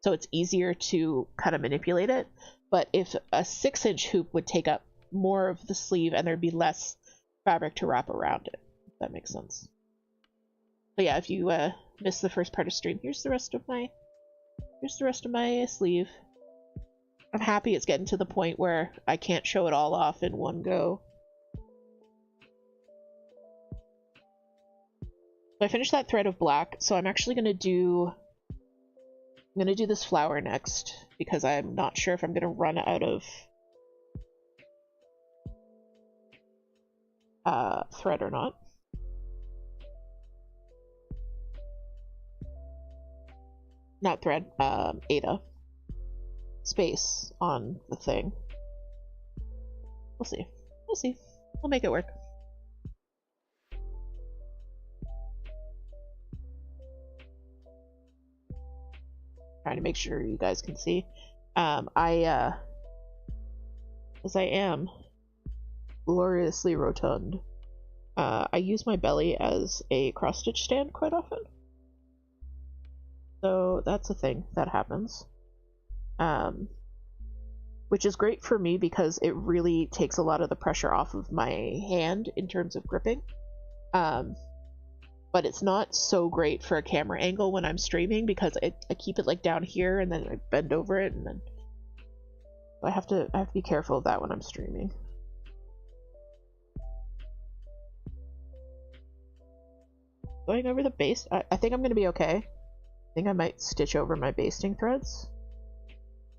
so it's easier to kind of manipulate it. But if a 6-inch hoop would take up more of the sleeve and there'd be less fabric to wrap around it, if that makes sense. But yeah, if you missed the first part of stream, here's the rest of my Here's the rest of my sleeve. I'm happy it's getting to the point where I can't show it all off in one go. So I finished that thread of black, so I'm actually gonna do this flower next because I'm not sure if I'm gonna run out of thread or not. Not thread, Ada. Space on the thing. We'll see. We'll see. We'll make it work. Trying to make sure you guys can see. As I am gloriously rotund, I use my belly as a cross stitch stand quite often. So that's a thing that happens. Which is great for me because it really takes a lot of the pressure off of my hand in terms of gripping. But it's not so great for a camera angle when I'm streaming because I keep it like down here and then I bend over it, and then I have to be careful of that when I'm streaming. Going over the base, I think I'm going to be okay. I think I might stitch over my basting threads.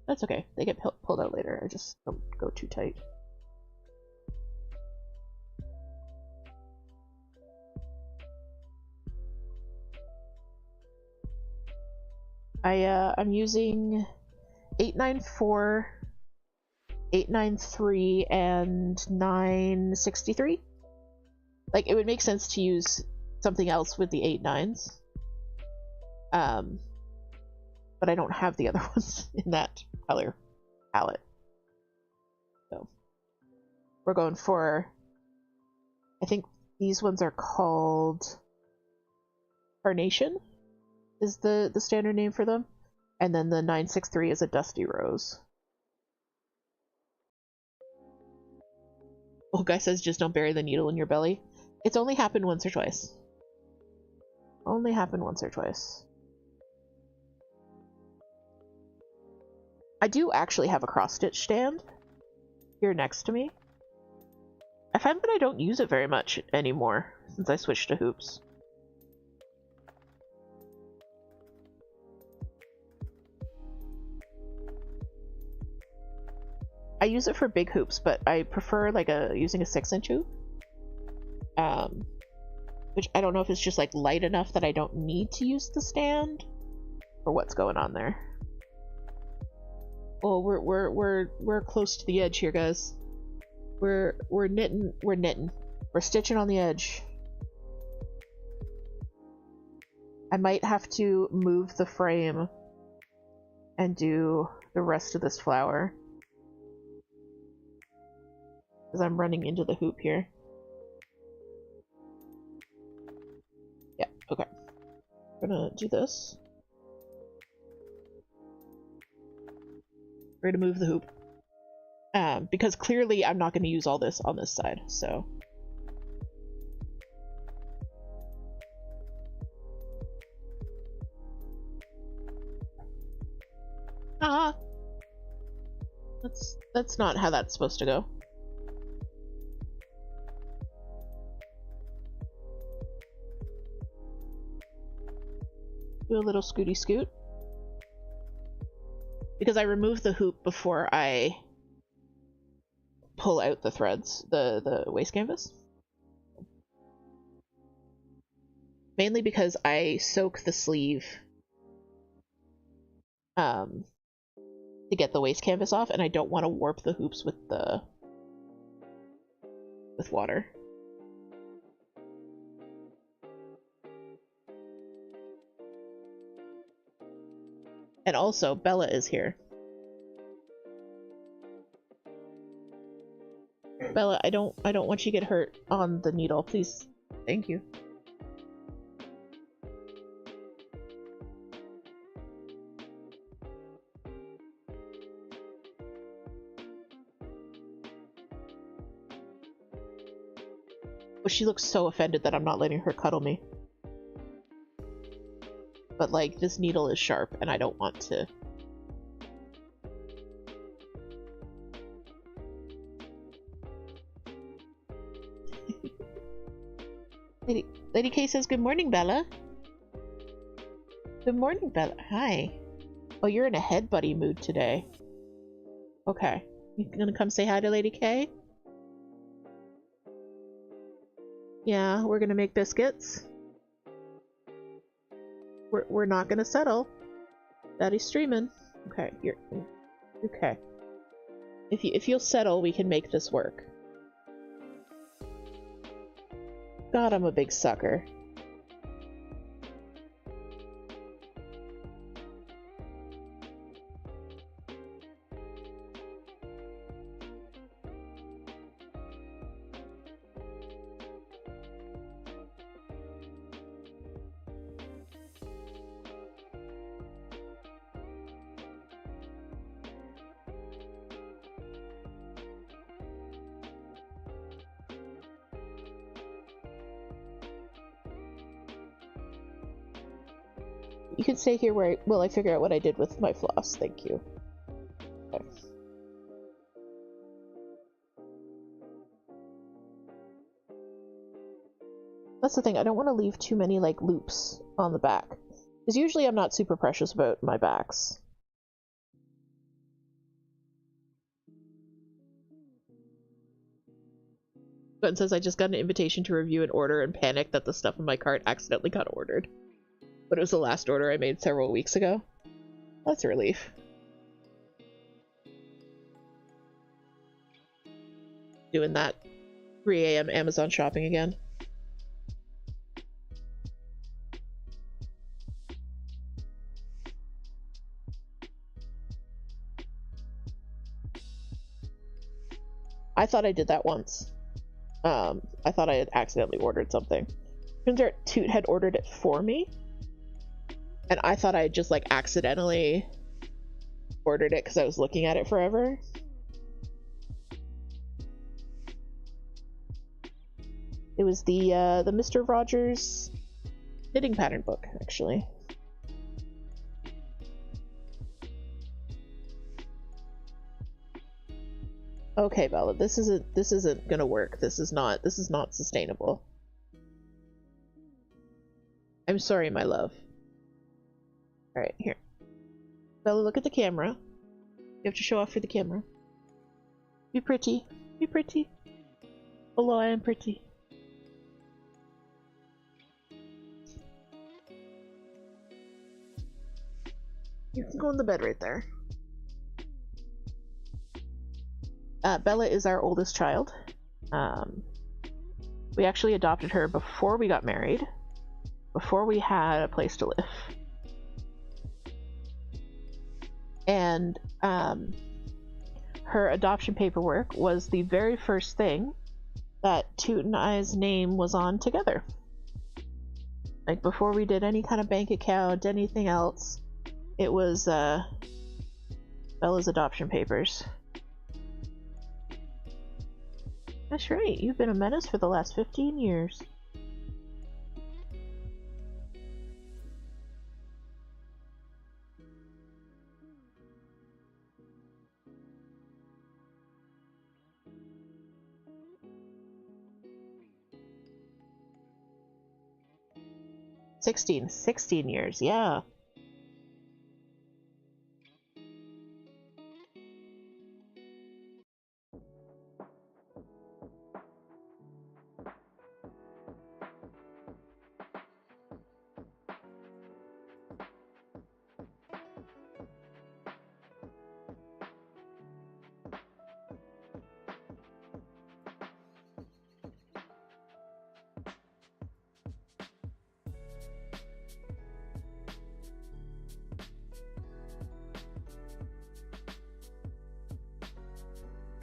That's okay. They get pulled out later. I just don't go too tight. I'm using 894, 893, and 963. Like, it would make sense to use something else with the 8/9s. But I don't have the other ones in that color palette. So we're going for, I think these ones are called Carnation is the standard name for them. And then the 963 is a Dusty Rose. Oh, guy says just don't bury the needle in your belly. It's only happened once or twice. Only happened once or twice. I do actually have a cross-stitch stand here next to me. I find that I don't use it very much anymore since I switched to hoops. I use it for big hoops, but I prefer like using a 6-inch hoop. Which I don't know if it's just like light enough that I don't need to use the stand, or what's going on there. Oh, we're close to the edge here, guys. We're knitting. We're stitching on the edge. I might have to move the frame and do the rest of this flower because I'm running into the hoop here. Yeah, okay. I'm gonna do this. We're gonna move the hoop. Because clearly I'm not gonna use all this on this side, so. Ah! That's not how that's supposed to go. Do a little scooty scoot. Because I removed the hoop before I pull out the threads, the waist canvas. Mainly because I soak the sleeve to get the waist canvas off, and I don't want to warp the hoops with water. And also, Bella is here. Bella, I don't want you to get hurt on the needle, please. Thank you. Well, she looks so offended that I'm not letting her cuddle me. but like this needle is sharp and I don't want to. Lady K says, good morning, Bella. Good morning, Bella. Hi. Oh, you're in a head buddy mood today. Okay. You gonna come say hi to Lady K? Yeah, we're gonna make biscuits. We're not gonna settle. Daddy's streaming. Okay, you're okay. If you'll settle, we can make this work. God, I'm a big sucker. You can stay here while I figure out what I did with my floss. Thank you. Okay. That's the thing, I don't want to leave too many like loops on the back. Because usually I'm not super precious about my backs. Button says I just got an invitation to review an order and panicked that the stuff in my cart accidentally got ordered. But it was the last order I made several weeks ago. That's a relief. Doing that 3 AM Amazon shopping again. I thought I did that once. I thought I had accidentally ordered something. Turns out Toot had ordered it for me. And I thought I had just like accidentally ordered it because I was looking at it forever. It was the Mr. Rogers knitting pattern book, actually. Okay, Bella, this isn't gonna work. This is not sustainable. I'm sorry, my love. Alright, here. Bella, look at the camera. You have to show off for the camera. Be pretty. Be pretty. Hello, I am pretty. You can go in the bed right there. Bella is our oldest child. We actually adopted her before we got married, before we had a place to live. And her adoption paperwork was the very first thing that Toot and I's name was on together. Like, before we did any kind of bank account, anything else, it was Bella's adoption papers. That's right, you've been a menace for the last 15 years. Sixteen years, yeah.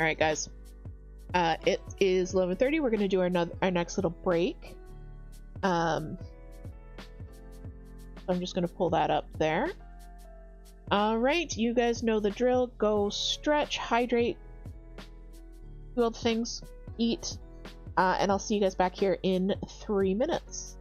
Alright, guys. It is 11:30. We're going to do our next little break. I'm just going to pull that up there. Alright, you guys know the drill. Go stretch, hydrate, do all the things, eat, and I'll see you guys back here in 3 minutes.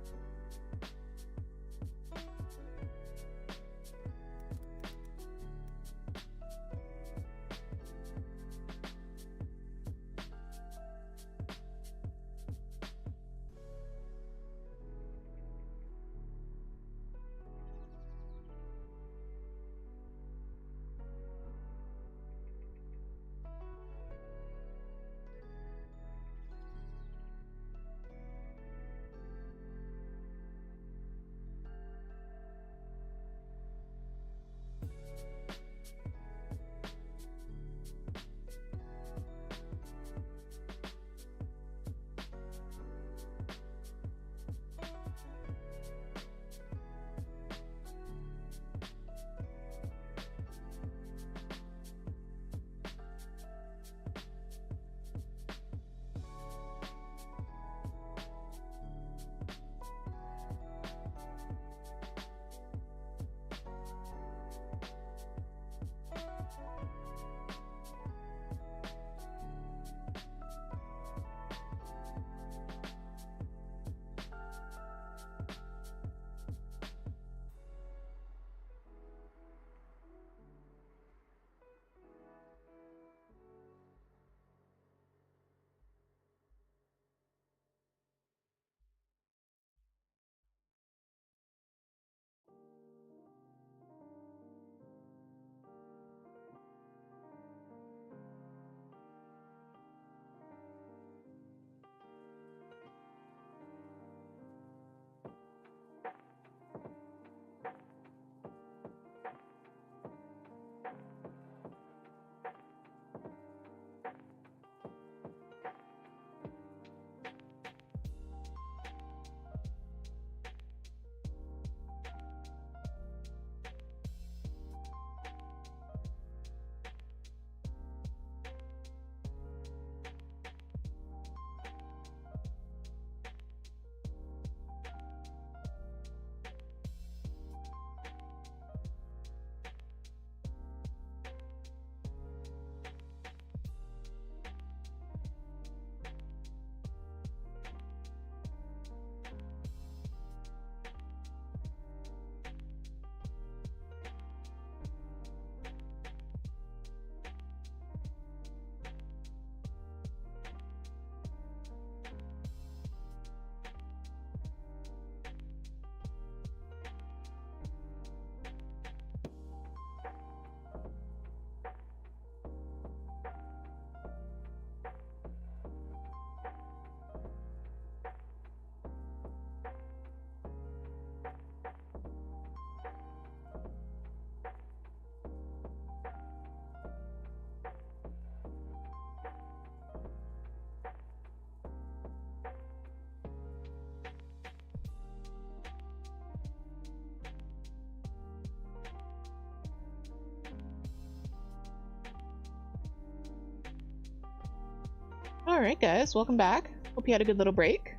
Alright guys, welcome back. Hope you had a good little break.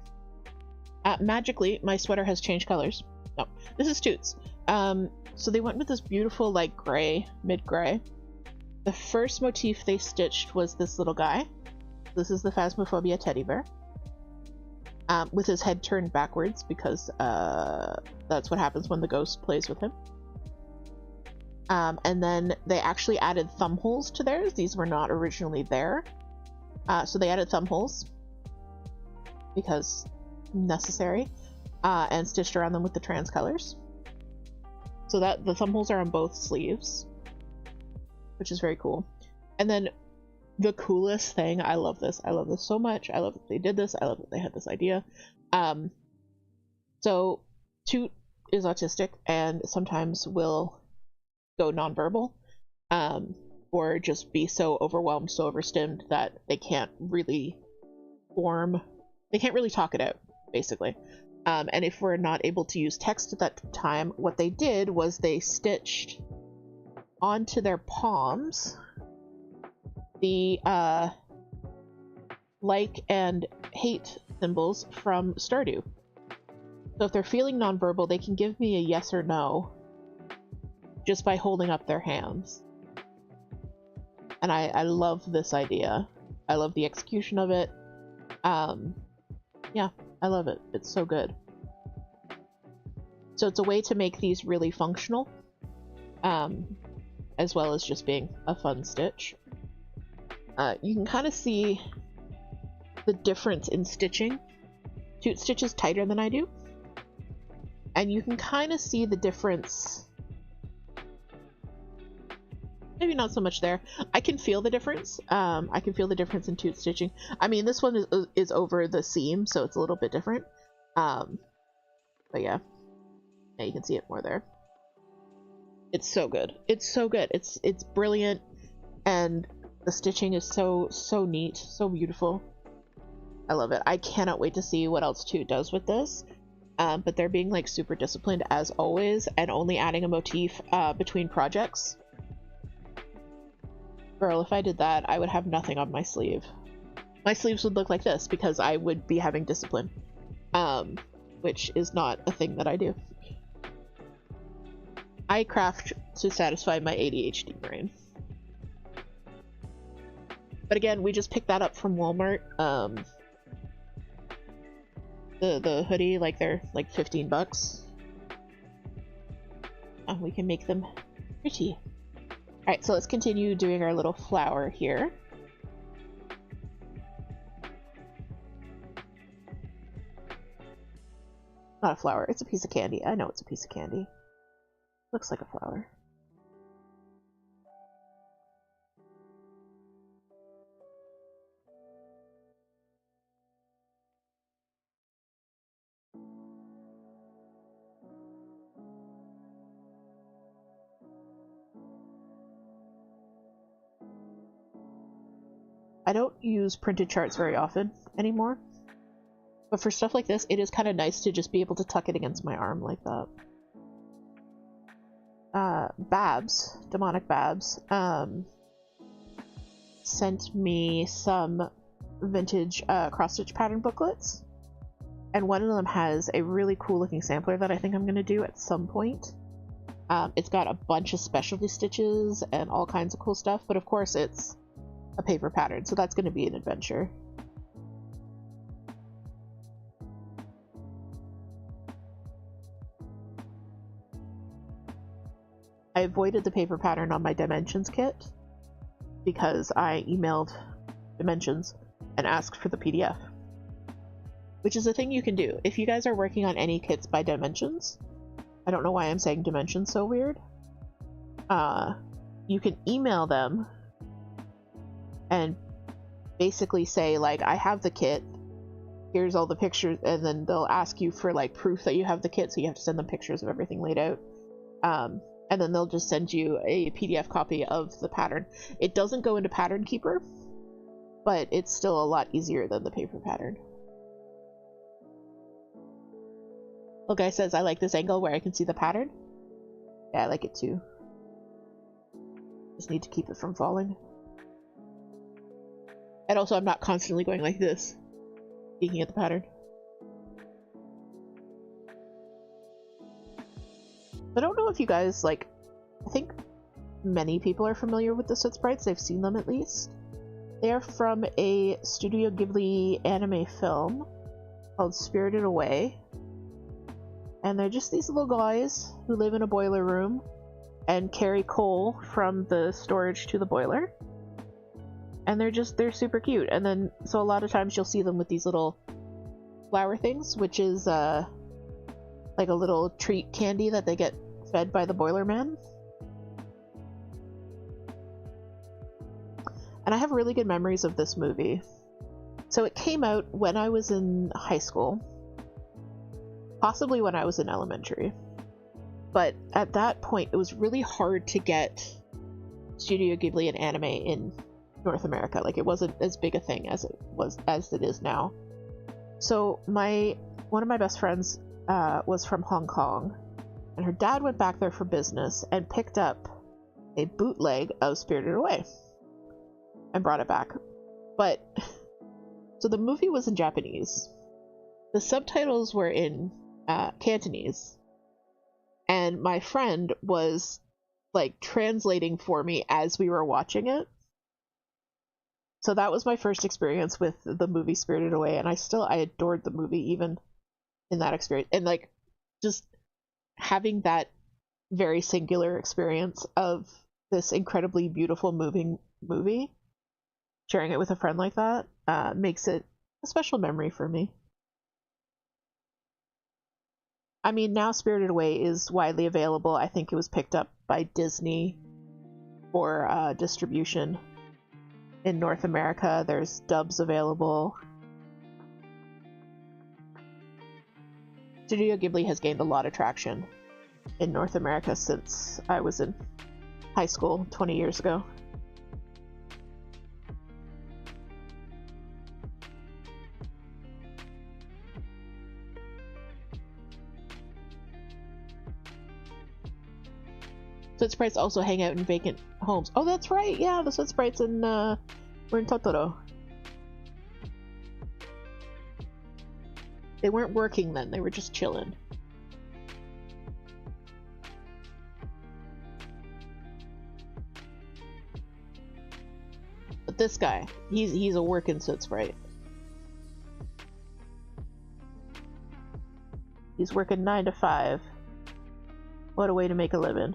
Magically, my sweater has changed colors. No, this is Toot's. So they went with this beautiful like gray, mid-gray. The first motif they stitched was this little guy. This is the Phasmophobia teddy bear. With his head turned backwards because that's what happens when the ghost plays with him. And then they actually added thumb holes to theirs. These were not originally there. So they added thumb holes because necessary, and stitched around them with the trans colors. So that the thumb holes are on both sleeves, which is very cool. And then the coolest thing, I love this so much. I love that they did this. I love that they had this idea. So Toot is autistic and sometimes will go nonverbal, or just be so overwhelmed, so overstimmed that they can't really talk it out, basically. And if we're not able to use text at that time, what they did was they stitched onto their palms the like and hate symbols from Stardew. So if they're feeling nonverbal, they can give me a yes or no just by holding up their hands. And I love this idea. I love the execution of it. Yeah, I love it. It's so good. So it's a way to make these really functional, as well as just being a fun stitch. You can kind of see the difference in stitching. Toot stitches tighter than I do. And you can kind of see the difference. Maybe not so much there. I can feel the difference. I can feel the difference in Toot stitching. I mean, this one is over the seam, so it's a little bit different. But yeah. Yeah, you can see it more there. It's so good. It's so good. It's brilliant, and the stitching is so neat, so beautiful. I love it. I cannot wait to see what else Toot does with this. But they're being like super disciplined as always, and only adding a motif between projects. Girl, if I did that, I would have nothing on my sleeve. My sleeves would look like this because I would be having discipline, which is not a thing that I do. I craft to satisfy my ADHD brain. But again, we just picked that up from Walmart. The hoodie, like they're like 15 bucks. We can make them pretty. Alright, so let's continue doing our little flower here. Not a flower, it's a piece of candy. I know it's a piece of candy. Looks like a flower. I don't use printed charts very often anymore, but for stuff like this, it is kind of nice to just be able to tuck it against my arm like that. Babs, Demonic Babs, sent me some vintage cross-stitch pattern booklets, and one of them has a really cool looking sampler that I think I'm going to do at some point. It's got a bunch of specialty stitches and all kinds of cool stuff, but of course it's a paper pattern, so that's going to be an adventure. I avoided the paper pattern on my Dimensions kit because I emailed Dimensions and asked for the PDF, which is a thing you can do. If you guys are working on any kits by Dimensions, I don't know why I'm saying Dimensions so weird, you can email them and basically say, like, I have the kit, here's all the pictures, and then they'll ask you for like proof that you have the kit, so you have to send them pictures of everything laid out, and then they'll just send you a PDF copy of the pattern. It doesn't go into Pattern Keeper, but it's still a lot easier than the paper pattern. Little guy says, I like this angle where I can see the pattern. Yeah, I like it too. Just need to keep it from falling. And also I'm not constantly going like this, peeking at the pattern. I don't know if you guys, like, I think many people are familiar with the Soot Sprites. They've seen them at least. They are from a Studio Ghibli anime film called Spirited Away. And they're just these little guys who live in a boiler room and carry coal from the storage to the boiler. And they're super cute. And then, so a lot of times you'll see them with these little flower things, which is like a little treat candy that they get fed by the boiler man. And I have really good memories of this movie. So it came out when I was in high school, possibly when I was in elementary. But at that point, it was really hard to get Studio Ghibli and anime in North America. Like, it wasn't as big a thing as it is now. So one of my best friends was from Hong Kong, and her dad went back there for business and picked up a bootleg of Spirited Away and brought it back. But so the movie was in Japanese. The subtitles were in Cantonese, and my friend was like translating for me as we were watching it. So that was my first experience with the movie Spirited Away, and I adored the movie even in that experience. And like, just having that very singular experience of this incredibly beautiful, moving movie, sharing it with a friend like that, makes it a special memory for me. I mean, now Spirited Away is widely available. I think it was picked up by Disney for distribution in North America. There's dubs available. Studio Ghibli has gained a lot of traction in North America since I was in high school 20 years ago. Soot Sprites also hang out in vacant homes. Oh, that's right. Yeah, the Soot Sprites were in Totoro. They weren't working then. They were just chilling. But this guy, he's a working Soot Sprite. He's working 9 to 5. What a way to make a living.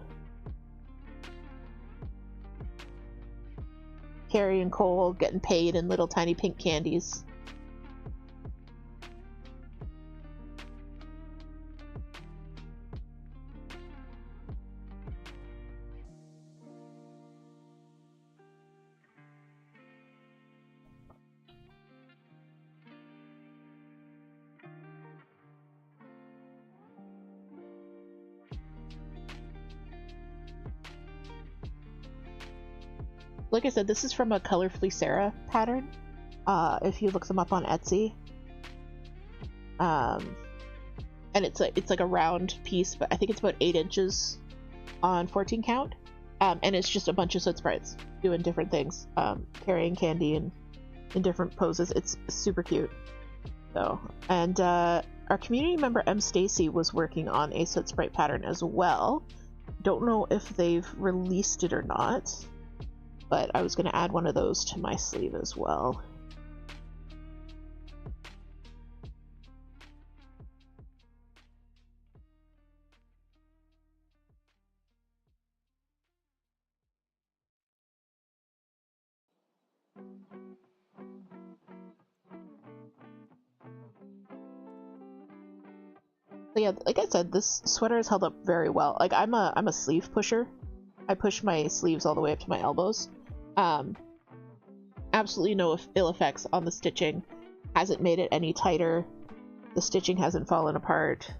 Carrying coal, getting paid in little tiny pink candies. Like I said, this is from a Colorfully Sarah pattern, if you look them up on Etsy. And it's like a round piece, but I think it's about 8 inches on 14 count. And it's just a bunch of Soot Sprites doing different things, carrying candy and in different poses. It's super cute. So, and our community member M. Stacy was working on a Soot Sprite pattern as well. Don't know if they've released it or not, but I was going to add one of those to my sleeve as well. So yeah, like I said, this sweater has held up very well. Like, I'm a sleeve pusher. I push my sleeves all the way up to my elbows. Absolutely no ill effects on the stitching. Hasn't made it any tighter. The stitching hasn't fallen apart.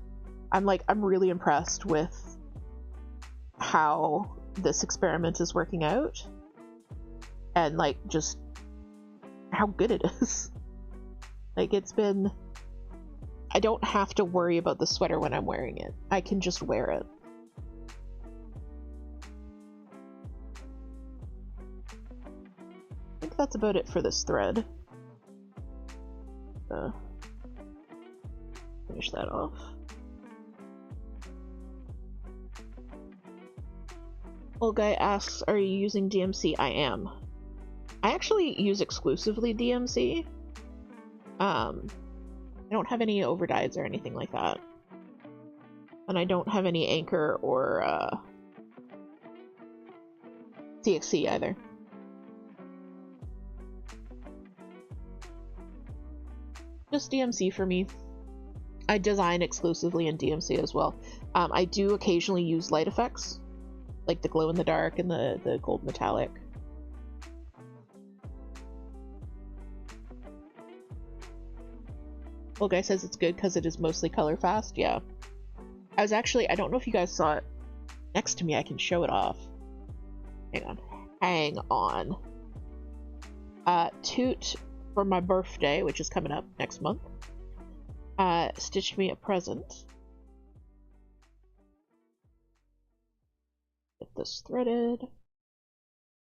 I'm really impressed with how this experiment is working out. And like, just how good it is. Like, it's been... I don't have to worry about the sweater when I'm wearing it. I can just wear it. I think think that's about it for this thread. Finish that off. Old guy asks, are you using DMC? I am. I actually use exclusively DMC. I don't have any overdyes or anything like that. And I don't have any Anchor or TXC either. Just DMC for me. I design exclusively in DMC as well. I do occasionally use light effects, like the glow in the dark and the gold metallic. Old guy says it's good because it is mostly color fast. Yeah. I was actually, I don't know if you guys saw it next to me. I can show it off. Hang on. Hang on. Toot, for my birthday, which is coming up next month, stitched me a present. Get this threaded.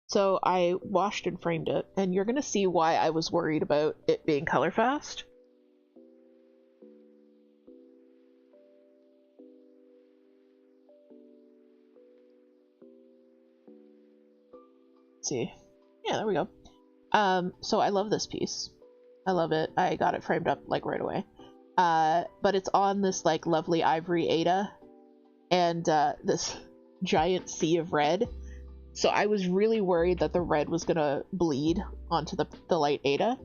So I washed and framed it, and you're gonna see why I was worried about it being color fast. Let's see. Yeah, there we go. So I love this piece. I love it. I got it framed up like right away. But it's on this like lovely ivory Ada and this giant sea of red. So I was really worried that the red was gonna bleed onto the light Ada.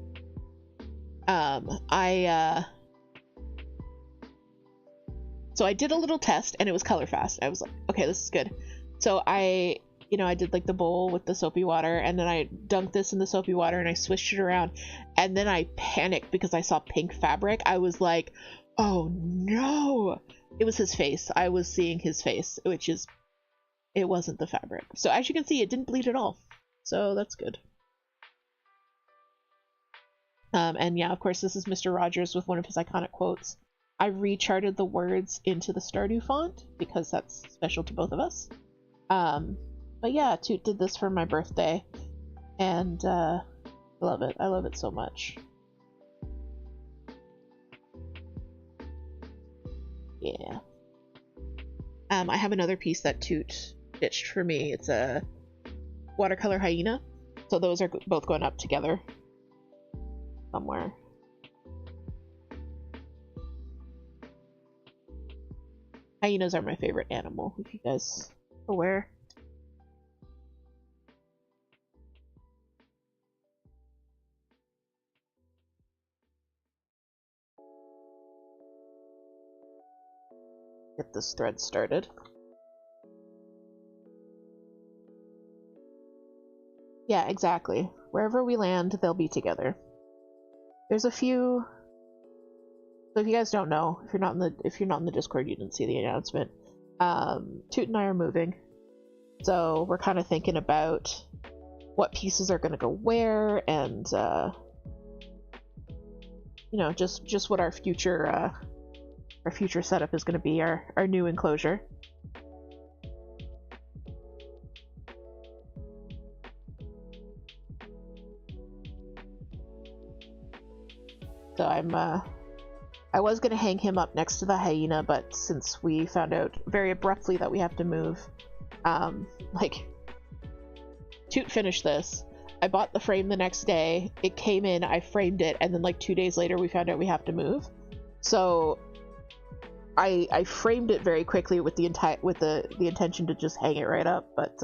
So I did a little test and it was color fast. I was like, okay, this is good. So I did like the bowl with the soapy water, and then I dunked this in the soapy water and I swished it around, and then I panicked because I saw pink fabric. I was like, oh no! It was his face. I was seeing his face, it wasn't the fabric. So as you can see, it didn't bleed at all. So that's good. And yeah, of course, this is Mr. Rogers with one of his iconic quotes. I recharted the words into the Stardew font because that's special to both of us. But yeah, Toot did this for my birthday, and I love it. I love it so much. Yeah. I have another piece that Toot stitched for me. It's a watercolor hyena, so those are both going up together somewhere. Hyenas are my favorite animal, if you guys are aware. Get this thread started. Yeah, exactly. Wherever we land, they'll be together. There's a few. So if you guys don't know, if you're not in the Discord, you didn't see the announcement. Toot and I are moving, so we're kind of thinking about what pieces are going to go where, and just what our future setup is going to be, our new enclosure. So I was going to hang him up next to the hyena, but since we found out very abruptly that we have to move, Toot finished this. I bought the frame the next day. It came in, I framed it, and then like 2 days later we found out we have to move. So I framed it very quickly with the intention to just hang it right up, but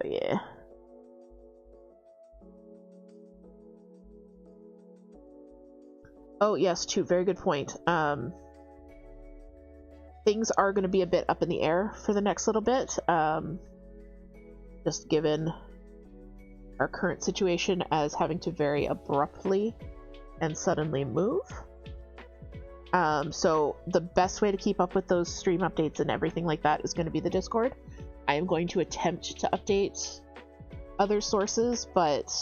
yeah. Oh yes, Toot, very good point. Things are going to be a bit up in the air for the next little bit, just given our current situation as having to very abruptly and suddenly move. So the best way to keep up with those stream updates and everything like that is going to be the Discord. I am going to attempt to update other sources, but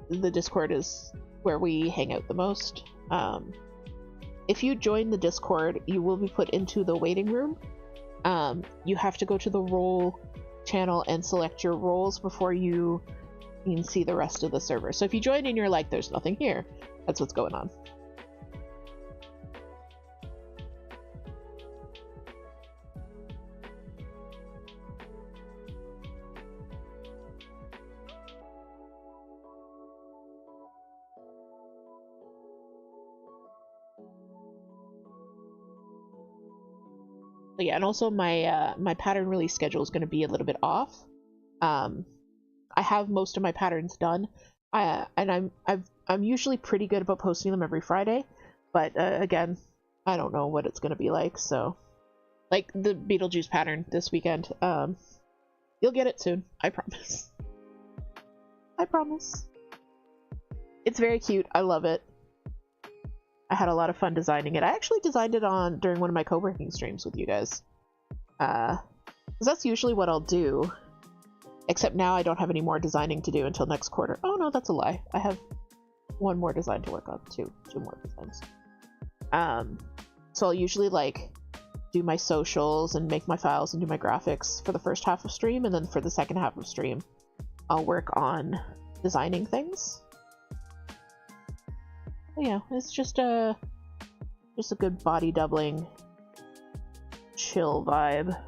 the Discord is where we hang out the most. If you join the Discord, you will be put into the waiting room. You have to go to the role channel and select your roles before you you can see the rest of the server. So if you join and you're like, there's nothing here, that's what's going on. But yeah, and also my my pattern release schedule is going to be a little bit off. I have most of my patterns done, and I'm usually pretty good about posting them every Friday, but again, I don't know what it's going to be like. So, like the Beetlejuice pattern this weekend, you'll get it soon. I promise. I promise. It's very cute. I love it. I had a lot of fun designing it. I actually designed it during one of my co-working streams with you guys. Because that's usually what I'll do. Except now I don't have any more designing to do until next quarter. Oh no, that's a lie. I have one more design to work on. Two more designs. So I'll usually like do my socials and make my files and do my graphics for the first half of stream, and then for the second half of stream, I'll work on designing things. But yeah, it's just a good body doubling, chill vibe.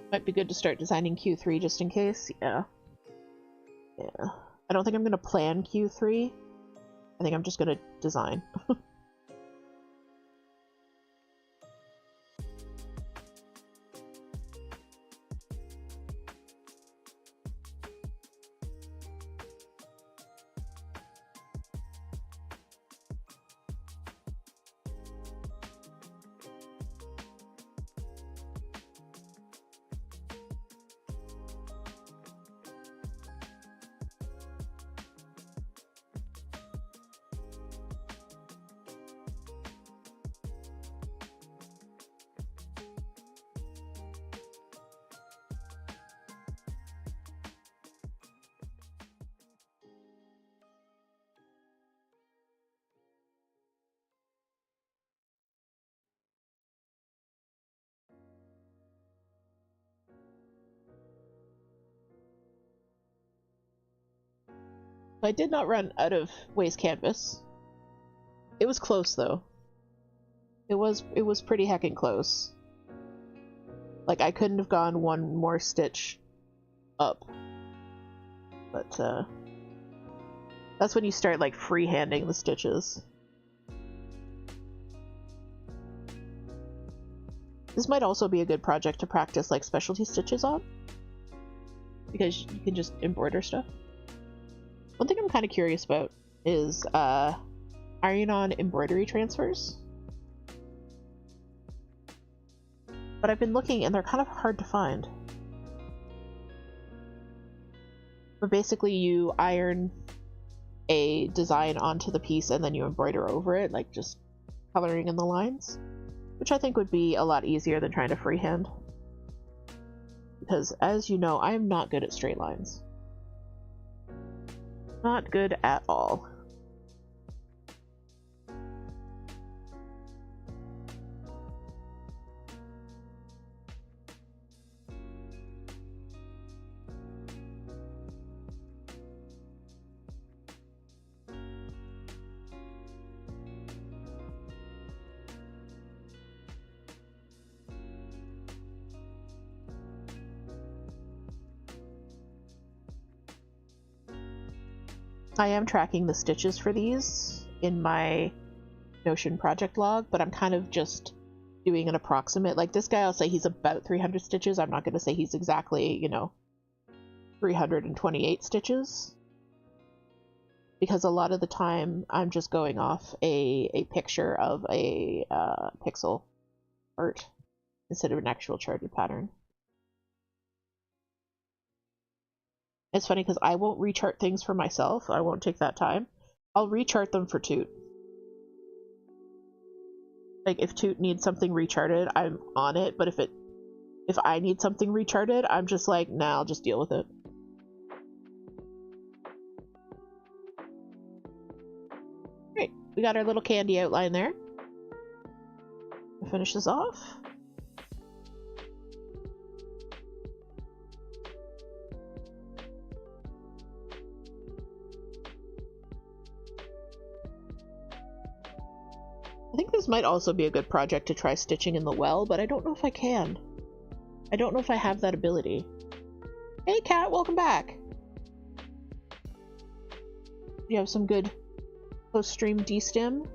Might be good to start designing Q3 just in case. Yeah. I don't think I'm gonna plan Q3. I think I'm just gonna design. I did not run out of waste canvas. It was close though. It was pretty heckin' close. Like I couldn't have gone one more stitch up. But that's when you start like freehanding the stitches. This might also be a good project to practice like specialty stitches on, because you can just embroider stuff. One thing I'm kind of curious about is iron-on embroidery transfers. But I've been looking and they're kind of hard to find. But basically you iron a design onto the piece and then you embroider over it, like just coloring in the lines. Which I think would be a lot easier than trying to freehand. Because as you know, I am not good at straight lines. Not good at all. I am tracking the stitches for these in my Notion project log, but I'm kind of just doing an approximate. Like this guy, I'll say he's about 300 stitches. I'm not going to say he's exactly, you know, 328 stitches. Because a lot of the time I'm just going off a picture of a pixel art instead of an actual charted pattern. It's funny because I won't rechart things for myself. I won't take that time. I'll rechart them for Toot. Like if Toot needs something recharted, I'm on it, but if it if I need something recharted, I'm just like, nah, I'll just deal with it. Great, we got our little candy outline there. We'll finish this off. I think this might also be a good project to try stitching in the well, but I don't know if I can. I don't know if I have that ability. Hey Kat, welcome back! You have some good post-stream destim?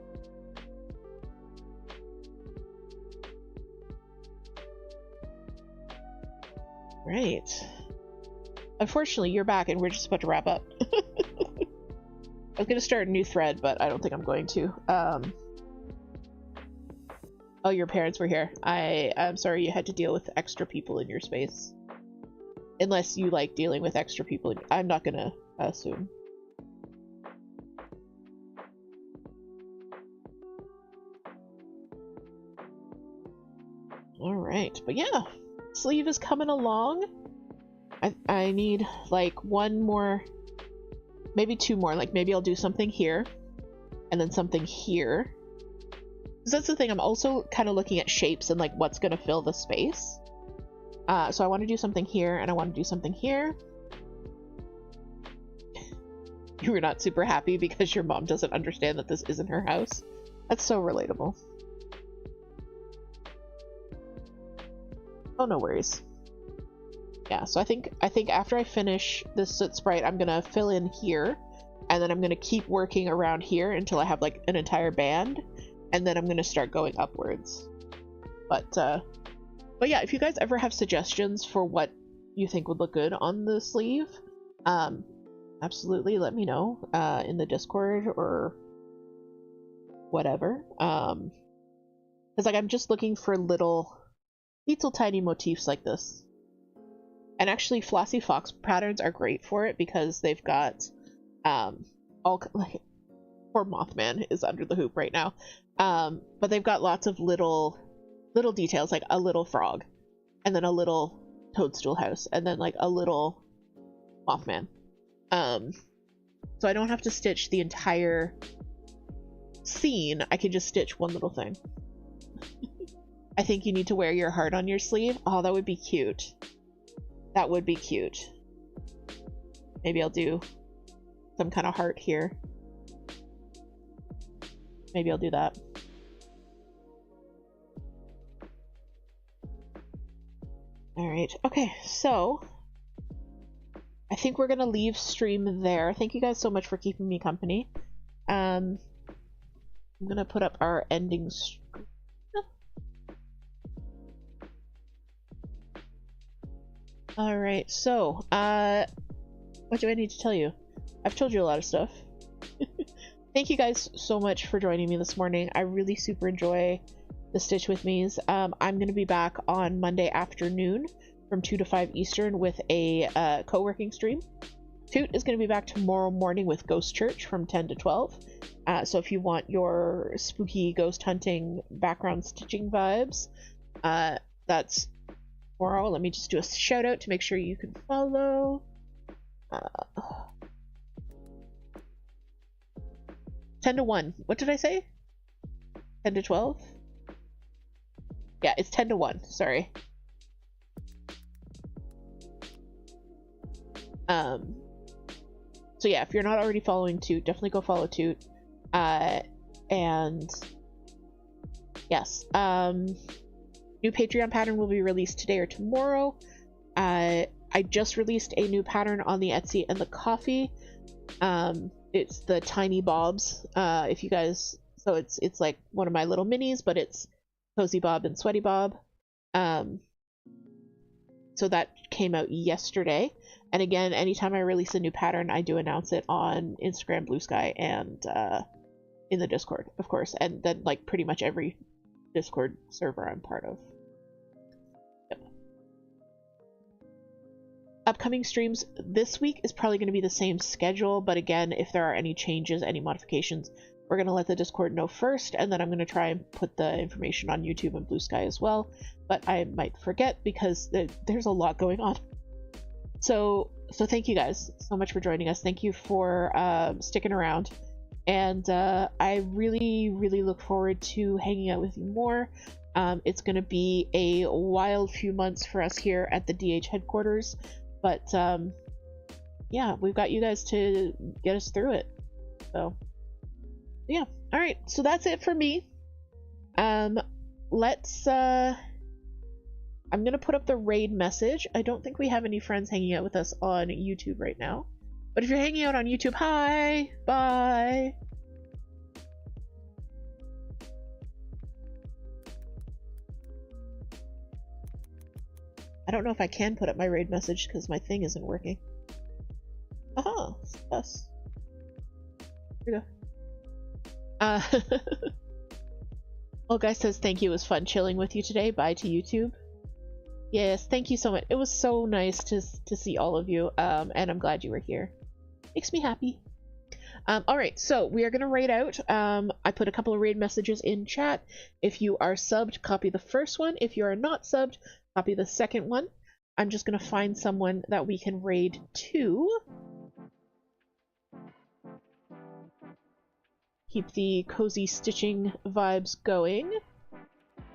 Right. Unfortunately, you're back and we're just about to wrap up. I was gonna start a new thread, but I don't think I'm going to. Oh, your parents were here. I'm sorry you had to deal with extra people in your space. Unless you like dealing with extra people. I'm not gonna assume. Alright, but yeah. Sleeve is coming along. I need like one more, maybe two more. Like maybe I'll do something here and then something here. Because that's the thing, I'm also kind of looking at shapes and like what's going to fill the space. So I want to do something here and I want to do something here. You were not super happy because your mom doesn't understand that this isn't her house. That's so relatable. Oh, no worries. Yeah, so I think after I finish this soot sprite, I'm gonna fill in here, and then I'm gonna keep working around here until I have like an entire band, and then I'm gonna start going upwards. But yeah, if you guys ever have suggestions for what you think would look good on the sleeve, absolutely let me know in the Discord or whatever. Because like I'm just looking for little tiny motifs like this. And actually Flossy Fox patterns are great for it because they've got all like, poor Mothman is under the hoop right now, but they've got lots of little details, like a little frog and then a little toadstool house and then like a little Mothman, so I don't have to stitch the entire scene. I can just stitch one little thing. I think you need to wear your heart on your sleeve. Oh, that would be cute. That would be cute. Maybe I'll do some kind of heart here. Maybe I'll do that. Alright, okay, so I think we're gonna leave stream there. Thank you guys so much for keeping me company. I'm gonna put up our ending screen. Alright, so, what do I need to tell you? I've told you a lot of stuff. Thank you guys so much for joining me this morning. I really super enjoy the Stitch With Me's. I'm going to be back on Monday afternoon from 2 to 5 Eastern with a co-working stream. Toot is going to be back tomorrow morning with Ghost Church from 10 to 12. So if you want your spooky ghost hunting background stitching vibes, that's tomorrow. Let me just do a shout out to make sure you can follow. 10 to 1. What did I say? 10 to 12? Yeah, it's 10 to 1. Sorry. So yeah, if you're not already following Toot, definitely go follow Toot. And yes, new Patreon pattern will be released today or tomorrow. I just released a new pattern on the Etsy and the Coffee. It's the Tiny Bobs. If you guys, so it's like one of my little minis, but it's Cozy Bob and Sweaty Bob. So that came out yesterday. And again, anytime I release a new pattern, I do announce it on Instagram, Blue Sky, and in the Discord, of course. And then like pretty much every Discord server I'm part of. Yep. Upcoming streams this week is probably going to be the same schedule, but again, if there are any changes, any modifications, We're going to let the Discord know first, and then I'm going to try and put the information on YouTube and Blue Sky as well, but I might forget because there's a lot going on. So thank you guys so much for joining us. Thank you for sticking around, and I really look forward to hanging out with you more. It's going to be a wild few months for us here at the DH headquarters, but yeah, we've got you guys to get us through it. So yeah, all right, so that's it for me. Let's I'm gonna put up the raid message. I don't think we have any friends hanging out with us on YouTube right now, but if you're hanging out on YouTube, hi, bye. I don't know if I can put up my raid message because my thing isn't working. Aha, us. Here we go. Well, guys says thank you. It was fun chilling with you today. Bye to YouTube. Yes, thank you so much. It was so nice to see all of you, and I'm glad you were here. Makes me happy. All right, so we are gonna raid out. I put a couple of raid messages in chat. If you are subbed, copy the first one. If you are not subbed, copy the second one. I'm just gonna find someone that we can raid to. Keep the cozy stitching vibes going.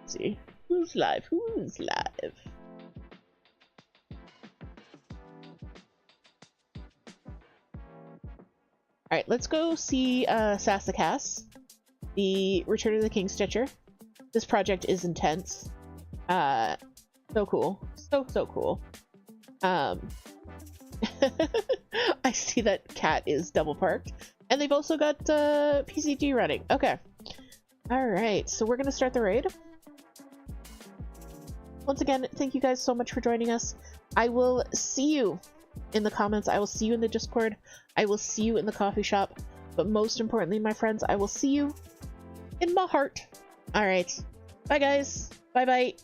Let's see, who's live? Who's live? Alright, let's go see Sassacas, the Return of the King Stitcher. This project is intense. So cool. So cool. I see that Cat is double parked. And they've also got PCG running. Okay. Alright, so we're gonna start the raid. Once again, thank you guys so much for joining us. I will see you in the comments. I will see you in the Discord. I will see you in the coffee shop. But most importantly, my friends, I will see you in my heart. Alright. Bye, guys. Bye-bye.